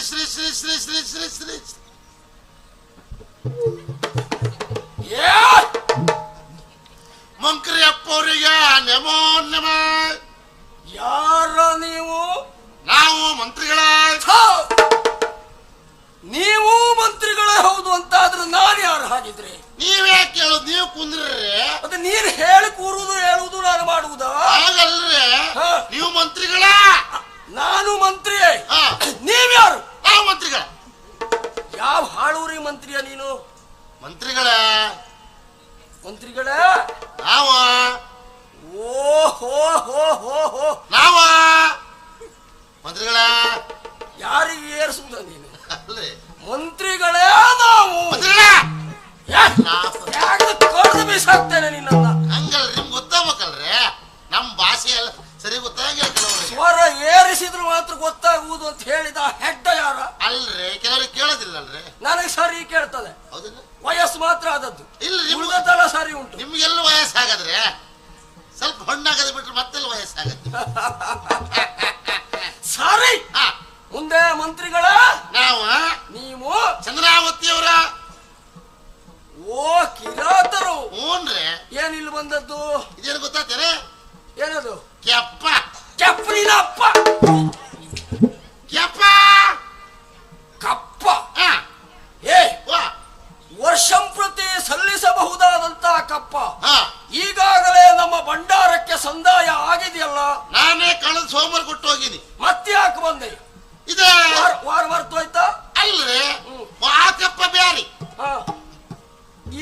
ಶ್ರೀ ಶ್ರೀ ಶ್ರೀ ಶ್ರೀ ಶ್ರೀ ಶ್ರೀ ಮಂಕ್ರಿ ಅಪ್ಪ ಅವರಿಗೆ ನಮೋ ನಮ. ಯಾರ ನೀವು? ನಾವು ಮಂತ್ರಿಗಳ. ನೀವು ಮಂತ್ರಿಗಳೇ ಹೌದು ಅಂತಾದ್ರೆ ನಾನು ಯಾರು ಹಾಗಿದ್ರೆ? ನೀವೇ ಕೇಳುದು, ನೀವು ಕುಂದ್ರಿ. ಮತ್ತೆ ನೀನು ಹೇಳಿ ಕೂರುದು ಹೇಳುವುದು ನಾನು ಮಾಡುವುದ? ಹಾಗಲ್ರಿ, ನೀವು ಮಂತ್ರಿಗಳ. ನಾನು ಮಂತ್ರಿ. ನೀವ್ಯಾರು? ನಾವು ಮಂತ್ರಿಗಳ. ಯಾವ ಹಾಳೂರಿ ಮಂತ್ರಿಯ ನೀನು? ಮಂತ್ರಿಗಳ. ಮಂತ್ರಿಗಳ ನಾವ. ಓಹೋ ಹೋ ಹೋ ಹೋ ನಾವ ಮಂತ್ರಿಗಳ. ಯಾರಿಗೆ ಏರಿಸುವುದ ನೀನು? ಅಲ್ರಿ ಮಂತ್ರಿಗಳೇ ನಾವು. ಕಡ್ದು ಬೀಸಾಕ್ತೇನೆ ನಿನ್ನನ್ನ. ಹಂಗಲ್ರಿ, ನಿಮ್ಗೆ ಗೊತ್ತಾಗ್ಬೇಕಲ್ರಿ, ನಮ್ ಭಾಷೆ ಎಲ್ಲ ಸರಿ ಗೊತ್ತಾಗಿಲ್ಲ. ಸ್ವರ ಏರಿಸಿದ್ರು ಮಾತ್ರ ಗೊತ್ತಾಗುವುದು ಅಂತ ಹೇಳಿದ ಹೆಡ್ಡ ಯಾರ? ಅಲ್ರಿ, ಕೆಲವರಿಗೆ ಕೇಳೋದಿಲ್ಲಲ್ರಿ. ನನಗೆ ಸರಿ ಕೇಳ್ತದೆ. ಹೌದಿಲ್ಲ, ವಯಸ್ಸು ಮಾತ್ರ ಆದದ್ದು. ಇಲ್ರಿ, ಉಳಿದದ್ದೆಲ್ಲ ಸರಿ ಉಂಟು. ನಿಮ್ಗೆಲ್ಲ ವಯಸ್ಸಾಗದ್ರೆ ಸ್ವಲ್ಪ ಹಣ್ಣಾಗದ ಬಿಟ್ರೆ ಮತ್ತೆಲ್ಲ ವಯಸ್ಸಾಗತ್ತೆ. ಸರಿ, ಮುಂದೆ ಮಂತ್ರಿಗಳ. ನಾವು. ನೀವು ಚಂದ್ರಾವತಿಯವರ. ಓ ಕಿರಾತರು. ಹ್ಞೂನ್ರಿ. ಏನಿಲ್ಲ ಬಂದದ್ದು? ಇದೇನು ಗೊತ್ತಾಗ್ತೇನೆ? ಏನದು? ಕೆಪ್ಪ. ಕೆಪ್ಪನಿನ ಅಪ್ಪ. ಕೆಪ್ಪ ಕಪ್ಪ. ಏ ವರ್ಷಂಪ್ರತಿ ಸಲ್ಲಿಸಬಹುದಾದಂತ ಕಪ್ಪ ಈಗಾಗಲೇ ನಮ್ಮ ಭಂಡಾರಕ್ಕೆ ಸಂದಾಯ ಆಗಿದೆಯಲ್ಲ. ನಾನೇ ಕಳೆದ ಸೋಮವಾರ ಕೊಟ್ಟು ಹೋಗಿನಿ. ಮತ್ತೆ ಯಾಕೆ ಬಂದೆ? ಇದೆ ವಾರ ಬರ್ತೋಯ್ತಾ? ಅಲ್ರಿ, ಆ ಕಪ್ಪ ಬೇರೆ,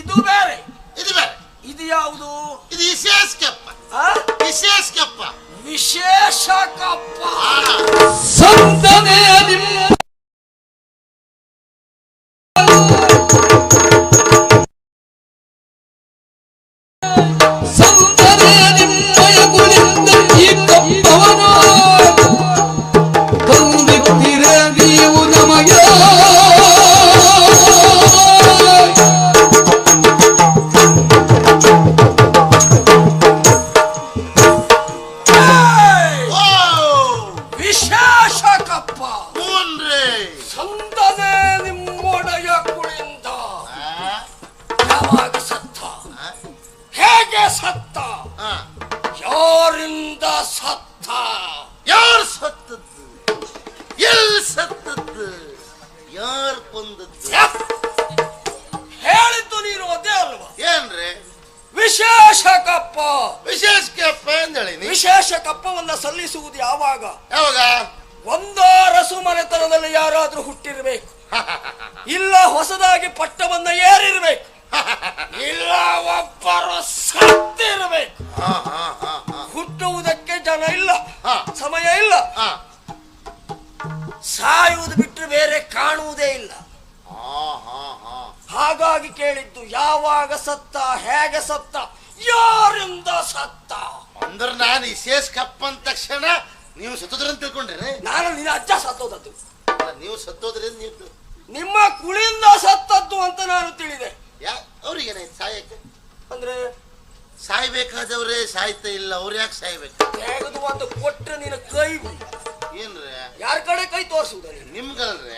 ಇದು ಬೇರೆ. ಇದು ಬೇರೆ. ಇದು ಯಾವುದು? ಇದು ವಿಶೇಷ ಕಪ್ಪ. ವಿಶೇಷ ಕಪ್ಪ. ವಿಶೇಷ ಕಪ್ಪ. ಸಂತನೇ ನಿಮ್ಮ ಈ ಕಪ್ಪವನು ತಂದಿಟ್ಟಿರ ನೀವು ನಮಗೆ. ವಿಶೇಷ ಕಪ್ಪ. ಸಂತನೇ ನಿಮ್ಮೊಡೆಯ ಕುಳಿಂದ ಯಾವಾಗ ಸತ್ತ? ಹೇಗೆ ಸತ್ತ? ಯಾರಿಂದ ಸತ್ತ? ಯಾರು ಸತ್ತದ್ದು? ಎಲ್ಲಿ ಸತ್ತದ್ದು? ಯಾರು ಕೊಂದದ್ದು? ಹೇಳಿದ್ದು ನೀನು ಅದೇ ಅಲ್ವಾ? ಏನ್ರಿ? ವಿಶೇಷ ಕಪ್ಪ. ವಿಶೇಷ ಕಪ್ಪ ಎಂದೇಳಿ. ವಿಶೇಷ ಕಪ್ಪವನ್ನ ಸಲ್ಲಿಸುವುದು ಯಾವಾಗ? ಯಾವಾಗ? ಒಂದೋ ರಸು ಮನೆತನದಲ್ಲಿ ಯಾರಾದ್ರೂ ಹುಟ್ಟಿರ್ಬೇಕು, ಇಲ್ಲ ಹೊಸದಾಗಿ ಪಟ್ಟವನ್ನ ಏರಿರ್ಬೇಕು, ಇಲ್ಲ ಒಬ್ಬರು ಸತ್ತಿರ್ಬೇಕು. ಹುಟ್ಟುವುದಕ್ಕೆ ಜನ ಇಲ್ಲ, ಸಮಯ ಇಲ್ಲ, ಸಾಯುವುದು ಬಿಟ್ಟರೆ ಬೇರೆ ಕಾಣುವುದೇ ಇಲ್ಲ. ಹಾಗಾಗಿ ಕೇಳಿದ್ದು ಯಾವಾಗ ಸತ್ತ, ಹೇಗೆ ಸತ್ತ, ಯಾರಿಂದ ಸತ್ತ? ಅಂದ್ರೆ ನಾನು ವಿಶೇಷ ಕಪ್ಪ ಅಂದ ತಕ್ಷಣ ನೀವು ಸತ್ತೋದ್ರಿ ಅಂತ ತಿಳ್ಕೊಂಡ್ರಿ? ನಾನು ನಿನ್ನ ಅಜ್ಜ ಸತ್ತೋದದ್ದು. ನೀವು ಸತ್ತೋದ್ರಿ ನೀವು ನಿಮ್ಮ ಕುಳಿಯಿಂದ ಸತ್ತದ್ದು ಅಂತ ನಾನು ತಿಳಿದೆ. ಅವ್ರಿಗೆ ಏನಾಯ್ತು ಸಾಯಕ್ಕೆ? ಅಂದ್ರೆ ಸಾಯ್ಬೇಕಾದವ್ರೆ ಸಾಯ್ತಾ ಇಲ್ಲ, ಅವ್ರು ಯಾಕೆ ಸಾಯ್ಬೇಕು? ತೆಗೆದು ಒಂದು ಕೊಟ್ರೆ ನಿನ್ನ ಕೈ ಏನ್ರಿ? ಯಾರ ಕಡೆ ಕೈ ತೋರಿಸುದ? ನಿಮ್ಗಲ್ರಿ,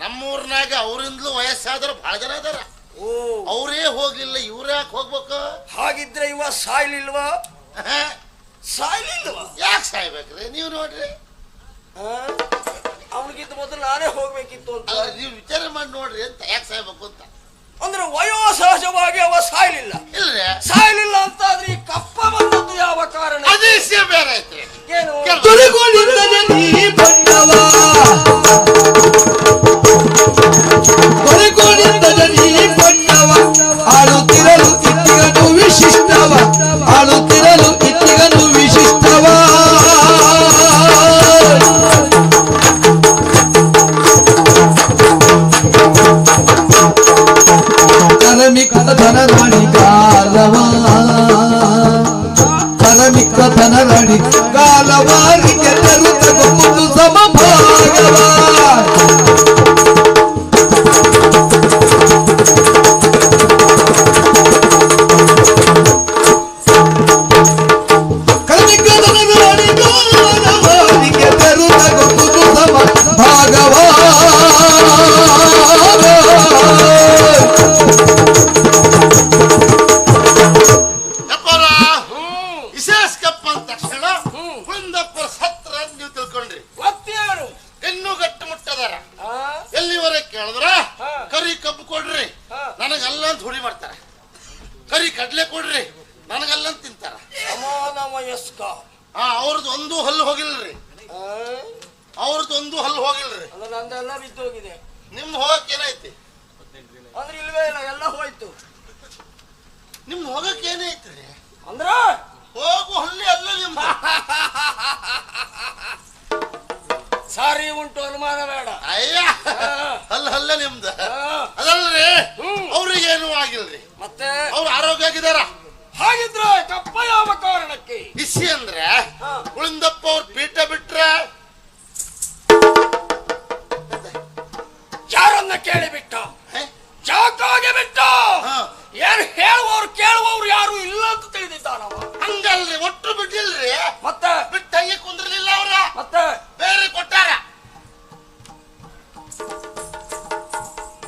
ನಮ್ಮೂರ್ನಾಗ ಅವ್ರಿಂದಲೂ ವಯಸ್ಸಾದ್ರು ಬಹಳ ಜನ ಅದಾರ. ಅವರೇ ಹೋಗ್ಲಿಲ್ಲ, ಇವ್ರ ಯಾಕೆ ಹೋಗ್ಬೇಕು? ಹಾಗಿದ್ರೆ ಇವ ಸಾಯ್ಲಿಲ್ವಾ? ಸಾಯ್ಲಿಲ್ವಾ? ಯಾಕೆ ಸಾಯ್ಬೇಕ್ರಿ? ನೀವು ನೋಡ್ರಿ, ಅವನಿಗಿಂತ ಮೊದಲು ನಾನೇ ಹೋಗ್ಬೇಕಿತ್ತು ಅಂತ ನೀವು ವಿಚಾರ ಮಾಡಿ ನೋಡ್ರಿ ಅಂತ. ಯಾಕೆ ಸಾಯ್ಬೇಕು ಅಂತ ಅಂದ್ರೆ ವಯೋ ಸಹಜವಾಗಿ ಅವ ಸಾಯ್ಲಿಲ್ಲ. ಇಲ್ರಿ, ಸಾಯ್ಲಿಲ್ಲ ಅಂತ ಆದ್ರೆ ಈ ಕಪ್ಪ ಬಂದದ್ದು ಯಾವ ಕಾರಣ? ಅದೇಶೆ ಬೇರೆ ಐತ್ರಿ. ಏನು? ತೊಡಗುಳಿಂದಲೇ ನೀ ಬಂದವ, ತೊಡಗುಳಿಂದಲೇ ನೀ ಬಂದವ, ಆಳುತ್ತಿರಲು ಇತ್ತಿಗನು ವಿಶಿಷ್ಟವ, ಆಳುತ್ತಿರಲು ಇತ್ತಿಗನು ವಿಶಿಷ್ಟವ. ಕರಮಿಕ್ಕ ಧನರಾಣಿ ಕಾಲವ, ಕರಮಿಕ್ಕ ಧನರಾಣಿ ಕಾಲವಾರಿಗೆಲ್ಲರೂ ತಗೊಂಡು ಸಮಭಾವ. ರಾಘವ ಕಪ್ಪರ ವಿಶೇಷಕಪ್ಪ ಅಂದ ತಕ್ಷಣ ಕುಳಿಂದಪ್ಪರ ಸತ್ರ ಅಂತ ನೀವು ತಿಳ್ಕೊಂಡ್ರಿ. ಮತ್ತೇನು ಇನ್ನೂ ಗಟ್ಟು ಮುಟ್ಟದಾರ. ಎಲ್ಲಿವರೆಗೆ ಕೇಳಿದ್ರ ಕರಿ ಕಬ್ಬು ಕೊಡ್ರಿ ನನಗಲ್ಲ ಅಂತ ಹುಡಿ ಮಾಡ್ತಾರ, ಕರಿ ಕಡ್ಲೆ ಕೊಡ್ರಿ ನನಗಲ್ಲ ಅಂತ ತಿಂತಾರ. ಸಮಾನ ವಯಸ್ಕ ಅವ್ರದ್ದು ಒಂದು ಹಲ್ಲು ಹೋಗಿಲ್ರಿ, ಅವ್ರದ್ದು ಒಂದು ಹಲ್ಲು ಹೋಗಿಲ್ರಿ. ಅಲ್ಲ ನಂದೆಲ್ಲ ಬಿದ್ದೋಗಿದೆ. ನಿಮ್ದು ಹೋಗಕ್ ಏನೈತಿ? ಅಂದ್ರೆ ಇಲ್ವೇ ಇಲ್ಲ, ಎಲ್ಲ ಹೋಯ್ತು. ನಿಮ್ದು ಹೋಗಕ್ ಏನೈತ್ರಿ? ಅಂದ್ರ ಹೋಗು ಹಲ್ಲಿ ಅಲ್ಲ ನಿಮ್ದು. ಸಾರಿ ಉಂಟು, ಅನುಮಾನ ಬೇಡ. ಅಯ್ಯ ಹಲ್ಲ ನಿಮ್ದು ಅದಲ್ರಿ. ಅವ್ರಿಗೇನು ಆಗಿಲ್ರಿ, ಮತ್ತೆ ಅವ್ರು ಆರೋಗ್ಯ ಆಗಿದಾರ. ಹಾಗಿದ್ರೆ ಕಪ್ಪ ಯಾವ ಕಾರಣಕ್ಕೆ? ಇಸಿ ಅಂದ್ರೆ ಉಳಿಂದಪ್ಪ ಅವ್ರ ಪೀಠ ಬಿಟ್ರೆ ಯಾರನ್ನ ಕೇಳಿ ಬಿಟ್ಟ? ಯಾಕಾಗೆ ಬಿಟ್ಟ? ಏನ್ ಹೇಳುವವ್ರು ಕೇಳುವವ್ರು ಯಾರು ಇಲ್ಲ ಅಂತ ತಿಳಿದಿದ್ದಾನವ. ಹಂಗಲ್ರಿ, ಒಟ್ಟು ಬಿಟ್ಟಿಲ್ರಿ. ಮತ್ತೆ ಬಿಟ್ಟ ಹಂಗೆ ಕುಂದ್ರಲಿಲ್ಲ ಅವ್ರ, ಮತ್ತೆ ಬೇರೆ ಕೊಟ್ಟಾರ.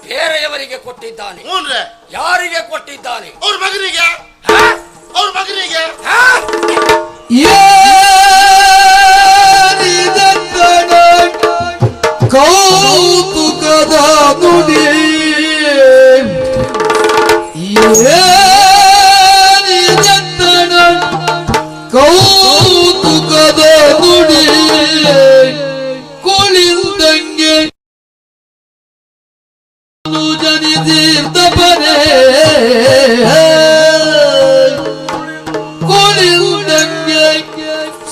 ಬೇರೆಯವರಿಗೆ ಕೊಟ್ಟಿದ್ದಾನೆ. ಹ್ಞೂನ್ರಿ. ಯಾರಿಗೆ ಕೊಟ್ಟಿದ್ದಾನೆ? ಅವ್ರ ಮಗನಿಗೆ, ಅವ್ರ ಮಗನಿಗೆ. ಕೌತುಕದ ನುಡಿ ಕೌತುಕದ ನುಡಿ ಕುಳಿಂದಂಗೆ ಜನಿಸಿರ್ತಪನೆ ಕುಳಿಂದಂಗೆ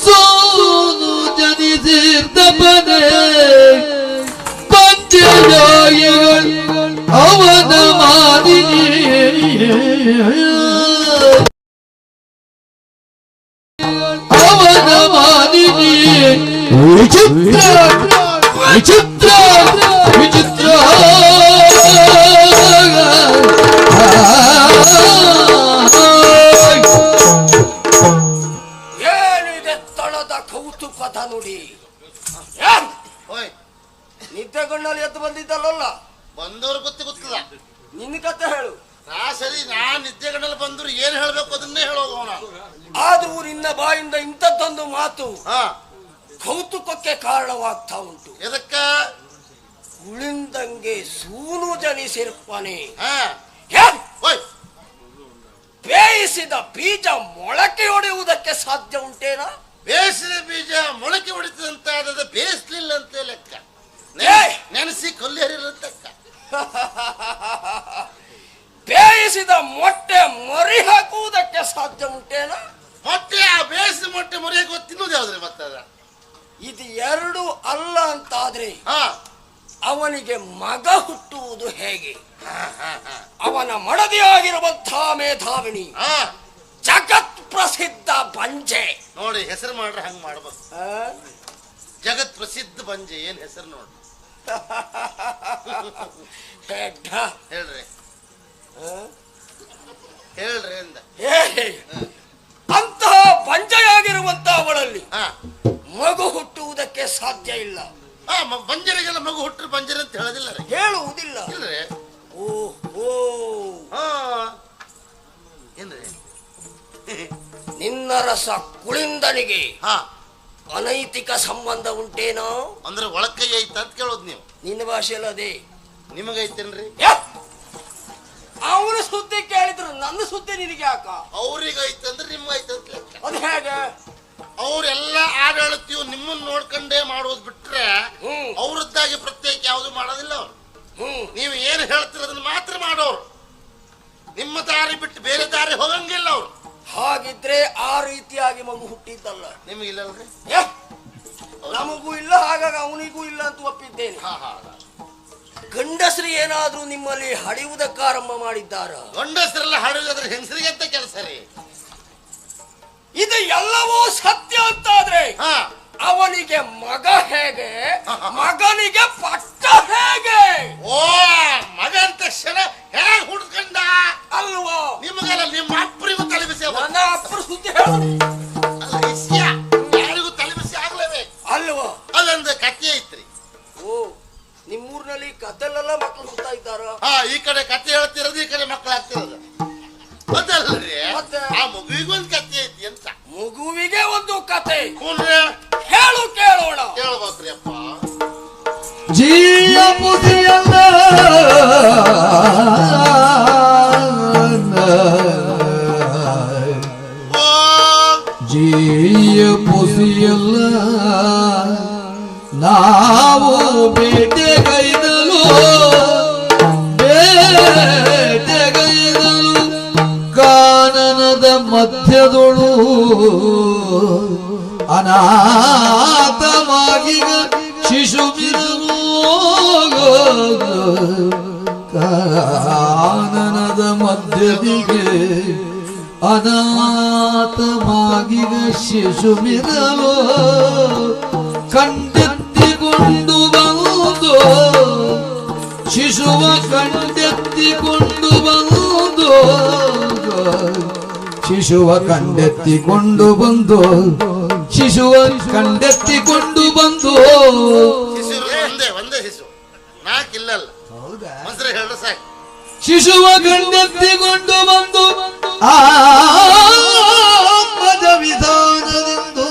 ಸೋನು ಜನಿಸಿರ್ತಪನೆ ಪಂಚಜಾಯಿಗಳು ಅವನ ಮಾದಿನಿ ಅವನ ಮಾದಿನಿ ವಿಚಿತ್ರ ವಿಚಿತ್ರ ವಿಚಿತ್ರ ಏನಿದೆ ತಳದ ಕೌತುಕದ ನುಡಿ? ನಿದ್ದೆಗಣ್ಣಲ್ಲಿ ಎದ್ದು ಬಂದಿದ್ದಲ್ಲ, ಬಂದವ್ರು ಗೊತ್ತಿಲ್ಲ. ನಿನ್ನ ಕತೆ ಹೇಳು. ಸರಿ, ನಾನ್ ನಿದ್ದೆಗಣ್ಣಲ್ಲಿ ಬಂದ್ರು ಏನ್ ಹೇಳ್ಬೇಕು ಅದನ್ನೇ ಹೇಳೋಗೋಣ. ಆದ್ರೂ ನಿನ್ನ ಬಾಯಿಂದ ಇಂಥದ್ದೊಂದು ಮಾತು ಕೌತುಕಕ್ಕೆ ಕಾರಣವಾಗ್ತಾ ಉಂಟು. ಎದಕ್ಕ? ಉಳಿಂದಂಗೆ ಸೂನು ಜನಿಸಿರ್ಪನೆ. ಬೇಯಿಸಿದ ಬೀಜ ಮೊಳಕೆ ಹೊಡೆಯುವುದಕ್ಕೆ ಸಾಧ್ಯ ಉಂಟೇನಾ? ಬೇಯಿಸಿದ ಬೀಜ ಮೊಳಕೆ ಹೊಡಿತದಂತ ಆದ್ರೆ ಬೇಯಿಸ್ಲಿಲ್ಲ ಅಂತ ಲೆಕ್ಕ. ನೆನೆಸಿ ಕೊಲ್ಲಿರತಕ್ಕ. ಬೇಯಿಸಿದ ಮೊಟ್ಟೆ ಮರಿ ಹಾಕುವುದಕ್ಕೆ ಸಾಧ್ಯ ಉಂಟೇನಾ? ಮೊಟ್ಟೆ, ಆ ಬೇಯಿಸಿದ ಮೊಟ್ಟೆ ಮರಿಯಾಗಿ ತಿನ್ನೋದು ಯಾವ್ದ್ರಿ ಮತ್ತದ? ಇದು ಎರಡು ಅಲ್ಲ ಅಂತಾದ್ರೆ ಅವನಿಗೆ ಮಗ ಹುಟ್ಟುವುದು ಹೇಗೆ? ಅವನ ಮಡದಿಯಾಗಿರುವಂತಹ ಮೇಧಾವಿನಿ ಜಗತ್ ಪ್ರಸಿದ್ಧ ಬಂಜೆ ನೋಡಿ, ಹೆಸರು ಮಾಡ್ರೆ ಹಂಗ ಮಾಡ್ಬೇಕು. ಜಗತ್ ಪ್ರಸಿದ್ಧ ಬಂಜೆ ಏನ್ ಹೆಸರು ನೋಡಿ. ಹೇಳ್ರಿ ಹೇಳ್ರಿ ಅಂದ. ಅಂತಹ ಬಂಜೆಯಾಗಿರುವಂತಹ ಅವಳಲ್ಲಿ ಮಗು ಹುಟ್ಟುವುದಕ್ಕೆ ಸಾಧ್ಯ ಇಲ್ಲ. ಬಂಜರಿಗೆಲ್ಲ ಮಗು ಹುಟ್ಟರು ಬಂಜರಿ ಅಂತ ಹೇಳೋದಿಲ್ಲ, ಹೇಳುವುದಿಲ್ಲ. ಇಲ್ರಿ. ಓಹೋ, ಏನ್ರಿ? ನಿನ್ನ ರಸ ಕುಳಿಂದನಿಗೆ ಅನೈತಿಕ ಸಂಬಂಧ ಉಂಟೇನೋ? ಅಂದ್ರೆ ಒಳಕೈ ಐತ ಅಂತ ಕೇಳೋದು ನೀವು. ನಿನ್ನ ಭಾಷೆಯಲ್ಲಿ ಅದೇ. ನಿಮಗೈತೇನ್ರಿ? ಅವನ ಸುದ್ದಿ ಕೇಳಿದ್ರು ನನ್ನ ಸುದ್ದಿ ನಿನಗೆ ಯಾಕ? ಅವ್ರಿಗೈತಂದ್ರೆ ನಿಮ್ಗೈತಂತ ಲೆಕ್ಕ. ಅದು ಹೇಗೆ? ಅವ್ರೆಲ್ಲ ಆಡಳಿತೀವ್ ನಿಮ್ಮನ್ನ ನೋಡ್ಕೊಂಡೇ ಮಾಡೋದ್ ಬಿಟ್ರೆ ಅವ್ರದ್ದಾಗಿ ಪ್ರತ್ಯೇಕ ಯಾವ್ದು ಮಾಡೋದಿಲ್ಲ ಅವ್ರು. ನೀವು ಏನ್ ಹೇಳ್ತೀರ ಅದನ್ನ ಮಾತ್ರ ಮಾಡೋರು. ನಿಮ್ಮ ದಾರಿ ಬಿಟ್ಟು ಬೇರೆ ದಾರಿ ಹೋಗಂಗಿಲ್ಲ ಅವ್ರು. ಹಾಗಿದ್ರೆ ಆ ರೀತಿಯಾಗಿ ಮಗು ಹುಟ್ಟಿದ್ದಲ್ಲ. ನಿಮಗಿಲ್ಲಲ್ರಿ? ನಮಗೂ ಇಲ್ಲ, ಹಾಗಾಗಿ ಅವನಿಗೂ ಇಲ್ಲ ಅಂತ ಒಪ್ಪಿದ್ದೇನೆ. ಗಂಡಸರು ಏನಾದ್ರೂ ನಿಮ್ಮಲ್ಲಿ ಹಡಿಯುವುದಕ್ಕೆ ಆರಂಭ ಮಾಡಿದ್ದಾರ? ಗಂಡಸರೆಲ್ಲ ಹಡಿಯೋದ್ರೆ ಹೆಂಗಸರಿಗೆ ಅಂತ ಕೆಲಸ ರೀ. ಇದು ಎಲ್ಲವೂ ಸತ್ಯ ಅಂತಾದ್ರೆ ಅವನಿಗೆ ಮಗ ಹೇಗೆ, ಮಗನಿಗೆ ಪಟ್ಟ ಹೇಗೆ? ಓ, ಮಗ ಅಂದ ತಕ್ಷಣ ಹೇಗೆ ಹುಡ್ಕಂಡ ಅಲ್ವಾ? ನಿಮಗೆಲ್ಲ ನಿಮ್ಮ ಅಪ್ಪರಿಗೂ ತಲೆಬಿಸಿ. ನನ್ನ ಅಪ್ಪರ ಸುದ್ದಿ ಹೇಳಿ ಯಾರಿಗೂ ತಲೆಬಿಸಿ ಆಗ್ಲೇಬೇಕು ಅಲ್ವಾ? ಅಲ್ಲೊಂದು ಕಥೆ ಐತ್ರಿ. ಓ, ನಿಮ್ಮೂರಿನಲ್ಲಿ ಕತ್ತಲೆಲ್ಲ ಮಕ್ಕಳು ಸುತ್ತಾ ಇದ್ದಾರ. ಈ ಕಡೆ ಕತೆ ಹೇಳ್ತಿರೋದು, ಈ ಕಡೆ ಮಕ್ಕಳು ಆಗ್ತಿರೋದು. ಅದಲ್ರಿ ಮತ್ತೆ? ಆ ಮಗುವಿಗೊಂದು ಕತೆ ಐತಿ ಅಂತ. ಮಗುವಿಗೆ ಒಂದು ಕತೆ ಹ್ಞೂನ್ರಿ, ಹೇಳು ಕೇಳೋಣ. ಕೇಳ್ಬೇಕ್ರಿ ಅಪ್ಪ. ಜೀಯ ಪುಸಿಯಲ್ಲ ಜೀಯ ಪುಸಿಯಲ್ಲ ನಾವು ಬೇಟೆಗೈದಲು ಕಾನನದ ಮಧ್ಯದೊಳು ಅನಾಥವಾಗಿಗ ಶಿಶುವಿರಲು ಕಾನನದ ಮಧ್ಯದಿಗೆ ಅನಾಥವಾಗಿಗ ಶಿಶುವಿರಲು ಕಂಡೆತ್ತಿಕೊಂಡು ಬಂದು ಶಿಶುವ ಕಂಡೆತ್ತಿಕೊಂಡು ಬಂದು ಶಿಶುವ ಕಂಡೆತ್ತಿಕೊಂಡು ಬಂದು ಶಿಶುವ ಕಂಡೆತ್ತಿಕೊಂಡು ಬಂದು ಶಿಶು ಒಂದೇ ಶಿಶು, ನಾಲ್ಕಿಲ್ಲಲ್ಲ. ಮನ್ಸರ ಹೇಳ್ರೆ ಸಾಕು. ಶಿಶುವ ಕಂಡೆತ್ತಿಕೊಂಡು ಬಂದು ಆ ಮದ ವಿಧಾನದಿಂದು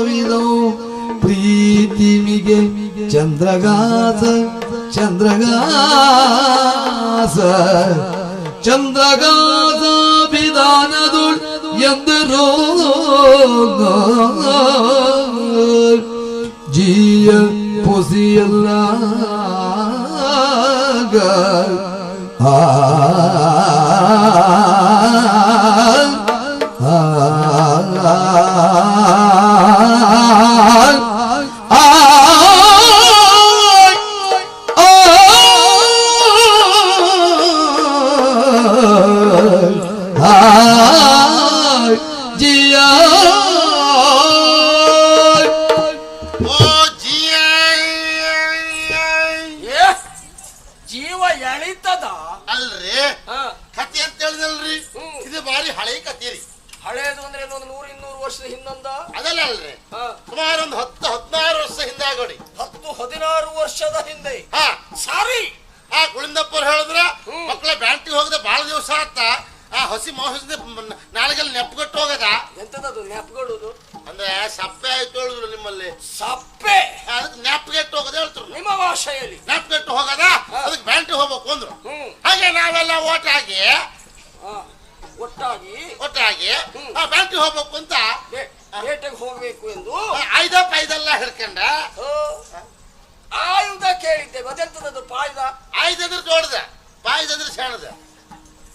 ವಿಧವು ಪ್ರೀತಿಮಿಗೆ ಚಂದ್ರಗಾಸ ಚಂದ್ರಗಾಸ ಚಂದ್ರಗಾಸ ವಿಧಾನದು ಎಂದರು ಜೀಯ ಪೊಸಿಯಲ್ಲ ಆ ಜೀವ ಎಳಿತದ ಅಲ್ರಿ. ಕತೆ ಅಂತ ಹೇಳಿದಲ್ರಿ, ಇದು ಬಾರಿ ಹಳೆ ಕತೆ ರೀ. ಹಳೇದು ಅಂದ್ರೆ ಒಂದು 100-200 ವರ್ಷದ ಹಿಂದೊಂದ ಅದಲ್ಲ ಅಲ್ರಿ, ಸುಮಾರು ಒಂದು 10-16 ವರ್ಷ ಹಿಂದೆ ಆಗೋಡಿ. 10-16 ವರ್ಷದ ಹಿಂದೆ. ಸಾರಿ, ಆ ಗುಳಿಂದಪ್ಪರು ಹೇಳಿದ್ರ ಮಕ್ಕಳ ಬ್ಯಾಂಕಿಗೆ ಹೋಗದೆ ಬಹಳ ದಿವಸ ಆತ. ಆ ಹಸಿ ಮೋಸದ ನಾಳೆಗೆಲ್ಲ ನೆಪ್ಪಗಟ್ಟು ಹೋಗದ. ಎಂತದದು ನೆಪ್ಗೊಡುದು ಅಂದ್ರೆ ಸಪ್ಪೆ ಆಯ್ತು ಹೇಳಿದ್ರು ನಿಮ್ಮಲ್ಲಿ. ಸಪ್ಪೆ ಅದಕ್ಕೆ ನೆಪ್ಪಗೆಟ್ಟು ಹೋಗದ ಹೇಳ್ತಾರೆ ನಿಮ್ಮ ಭಾಷೆಯಲ್ಲಿ. ನೆಪ್ಪಗೆಟ್ಟು ಹೋಗದ, ಅದಕ್ಕೆ ಬ್ಯಾಂಕಿಗೆ ಹೋಗ್ಬೇಕು ಅಂದ್ರು. ಹಾಗೆ ನಾವೆಲ್ಲ ಒಟ್ಟಾಗಿ ಆ ಬ್ಯಾಂಕಿಗೆ ಹೋಗ್ಬೇಕು ಅಂತ ಬೇಟೆಗೆ ಹೋಗ್ಬೇಕು ಎಂದು ಪಾಯ್ದೆಲ್ಲ ಹಿಡ್ಕೊಂಡ. ಆಯುಧ ಕೇಳಿದ್ದೆ, ಅದೆಂತದದು ಪಾಯ್ದ? ಆಯ್ದಂದ್ರೆ ದೊಡ್ಡದ, ಪಾಯ್ದಂದ್ರೆ ಸಣ್ಣದ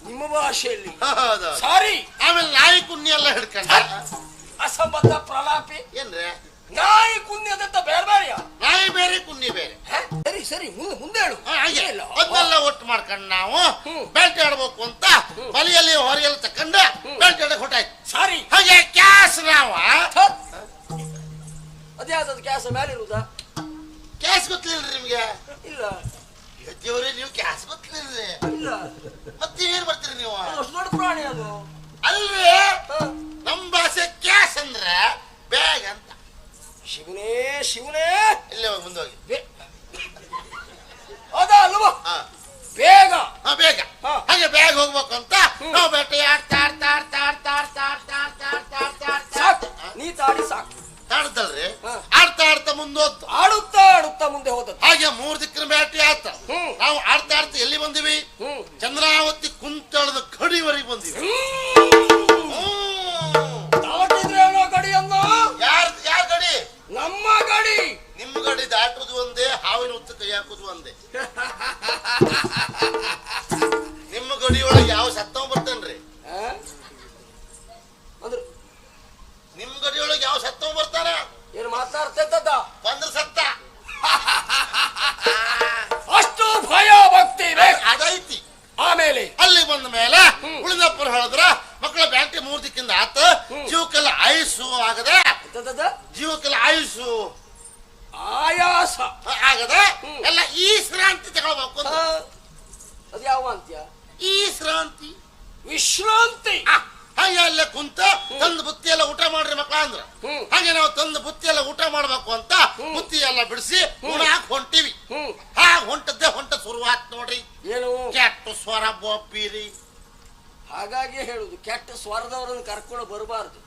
ನಿಮ್ಮ ಭಾಷೆಯಲ್ಲಿ. ಹೌದು. ಸಾರಿ. ಆಮೇಲೆ ನಾಯಿ ಕುನ್ನಿ ಎಲ್ಲ ಹಿಡ್ಕೊಂಡ. ಅಸಂಬದ್ಧ ಪ್ರಲಾಪಿ. ಏನ್ರೆ ನಾಯಿ ಕುನ್ನಿ ಅದಂತ ಬೇರೆ ಬೇರೆಯ? ನಾಯಿ ಬೇರೆ ಕುನ್ನಿ ಬೇರೆ. ಸರಿ ಸರಿ, ಮುಂದೆ ಹೇಳು. ಅದನ್ನೆಲ್ಲ ಒಟ್ಟು ಮಾಡ್ಕೊಂಡು ನಾವು ಬೇಟೆ ಆಡ್ಬೇಕು ಅಂತ ಬಲಿಯಲ್ಲಿ ಹೊರೆಯಲ್ಲಿ ತಕೊಂಡ ಬೇಟೆ ಆಡಕ್ ಹೊಟ್ಟಾಯ್ತು. ಸಾರಿ. ಹಾಗೆ ಕ್ಯಾಸ್ ನಾವ ಅದ್ಯಾವ್ದು ಕ್ಯಾಸ ಮೇಲೆ ಇರುವುದಾ? ಕ್ಯಾಸ್ ಗೊತ್ತಿಲ್ರಿ ನಿಮ್ಗೆ? ಇಲ್ಲ. ದೇವ್ರಿ, ನೀವು ಕ್ಯಾಸ್ ಗೊತ್ತಿಲ್ರಿ? ಇಲ್ಲ. ಮತ್ತೆ ಏನ್ ಬರ್ತೀರಿ ನೀವು? ಅಷ್ಟು ದೊಡ್ಡ ಪ್ರಾಣಿ ಅದು ಅಲ್ವೇ? ನಮ್ ಭಾಷೆ ಕ್ಯಾಸ್ ಅಂದ್ರೆ ಬ್ಯಾಗ್ ಅಂತ. ಶಿವನೇ ಶಿವನೇ, ಇಲ್ಲೇ ಮುಂದೋಗಿ. ಅದ ಅಲ್ವಾ? ಬೇಗ ಬೇಗ. ಹಾಗೆ ಬ್ಯಾಗ್ ಹೋಗ್ಬೇಕು ಅಂತ ನಾವು ಬೇಟೆ ಆಡ್ತಾ ಆಡ್ತಾ ಆಡ್ತಾ ಆಡ್ತಾ ಆಡ್ತಾ ಆಡ್ತಾ ಆಡ್ತಾ ಆಡ್ತಾ ಆಡ್ತಾ ಆಡ್ತಾ ಸಾಕು. ನೀ ತಾಡಿ ಸಾಕು. ತಾಡ್ದಲ್ರಿ, ಆಡ್ತಾ ಆಡ್ತಾ ಮುಂದೋದ್ದು. ಆಡುತ್ತಾ ಆಡುತ್ತಾ ಮುಂದೆ ಹೋದದ್ದು. ಹಾಗೆ 3 ದಿಕ್ಕಿನ ಬೇಟೆ ಆತ. ನಾವು ಆಡ್ತಾ ಆಡ್ತಾ ಎಲ್ಲಿ ಬಂದಿವಿ? ಚಂದ್ರಾವತಿ ಕುಂತಳದ ಕಡಿವರೆಗೆ ಬಂದಿವಿ. ದಾಟಿದ್ರೆ ಅನ್ನೋ ಗಡಿಯನ್ನ. ಯಾರ ಗಡಿ? ನಮ್ಮ ಗಡಿ. ನಿಮ್ಮ ಗಡಿ ದಾಟುದು ಒಂದೇ, ಹಾವಿನ ಉತ್ತ ಕೈ ಹಾಕುದು ಒಂದೇ. ನಿಮ್ಮ ಗಡಿಯೊಳಗೆ ಯಾವ ಸತ್ತವ ಬರ್ತೇನ್ರಿ? ಅಂದ್ರೆ ನಿಮ್ ಗಡಿಯೊಳಗೆ ಯಾವ ಸತ್ತವ ಬರ್ತಾರ? ಏನು ಮಾತಾಡ್ತದ? ಬಂದ್ರ ಸತ್ತ. ಅಷ್ಟು ಭಯ ಭಕ್ತಿ ಅದೈತಿ. ಆಮೇಲೆ ಅಲ್ಲಿ ಬಂದ ಮೇಲೆ ಉಳಿದಪ್ಪರು ಹೇಳಿದ್ರ ಮಕ್ಕಳ ಬ್ಯಾಂಕ್ 3 ದಿಕ್ಕಿಂದ ಆತ. ಜೀವಕ್ಕೆಲ್ಲ ಆಯುಸ್ಸು ಆಗದೆ, ಜೀವಕ್ಕೆಲ್ಲ ಆಯುಸ್ಸು ಆಯಾಸ ಆಗದೆ ಎಲ್ಲ ಈ ಶ್ರಾಂತಿ ತಗೊಳ್ಬೇಕು. ಅದ್ಯಾವ ಅಂತ್ಯ? ಈ ಶ್ರಾಂತಿ ವಿಶ್ರಾಂತಿ. ಹಾಗೆ ಅಲ್ಲೇ ಕುಂತ ತಂದು ಬುತ್ತಿ ಎಲ್ಲ ಊಟ ಮಾಡ್ರಿ ಮಕ್ಳ ಅಂದ್ರ. ಹಾಗೆ ನಾವು ತಂದು ಬುತ್ತಿ ಎಲ್ಲ ಊಟ ಮಾಡ್ಬೇಕು ಅಂತ ಬುತ್ತಿ ಎಲ್ಲ ಬಿಡಿಸಿ ಉಣಾಕ್ ಹೊಂಟಿವಿ. ಹೊಂಟದ್ದೇ ಹೊಂಟ ಶುರುವಾತ್ ನೋಡ್ರಿ. ಏನು ಕೆಟ್ಟ ಸ್ವರ ಬೋಪಿರಿ. ಹಾಗಾಗಿ ಹೇಳುದು ಕೆಟ್ಟ ಸ್ವರದವರನ್ನು ಕರ್ಕೊಂಡು ಬರಬಾರ್ದು.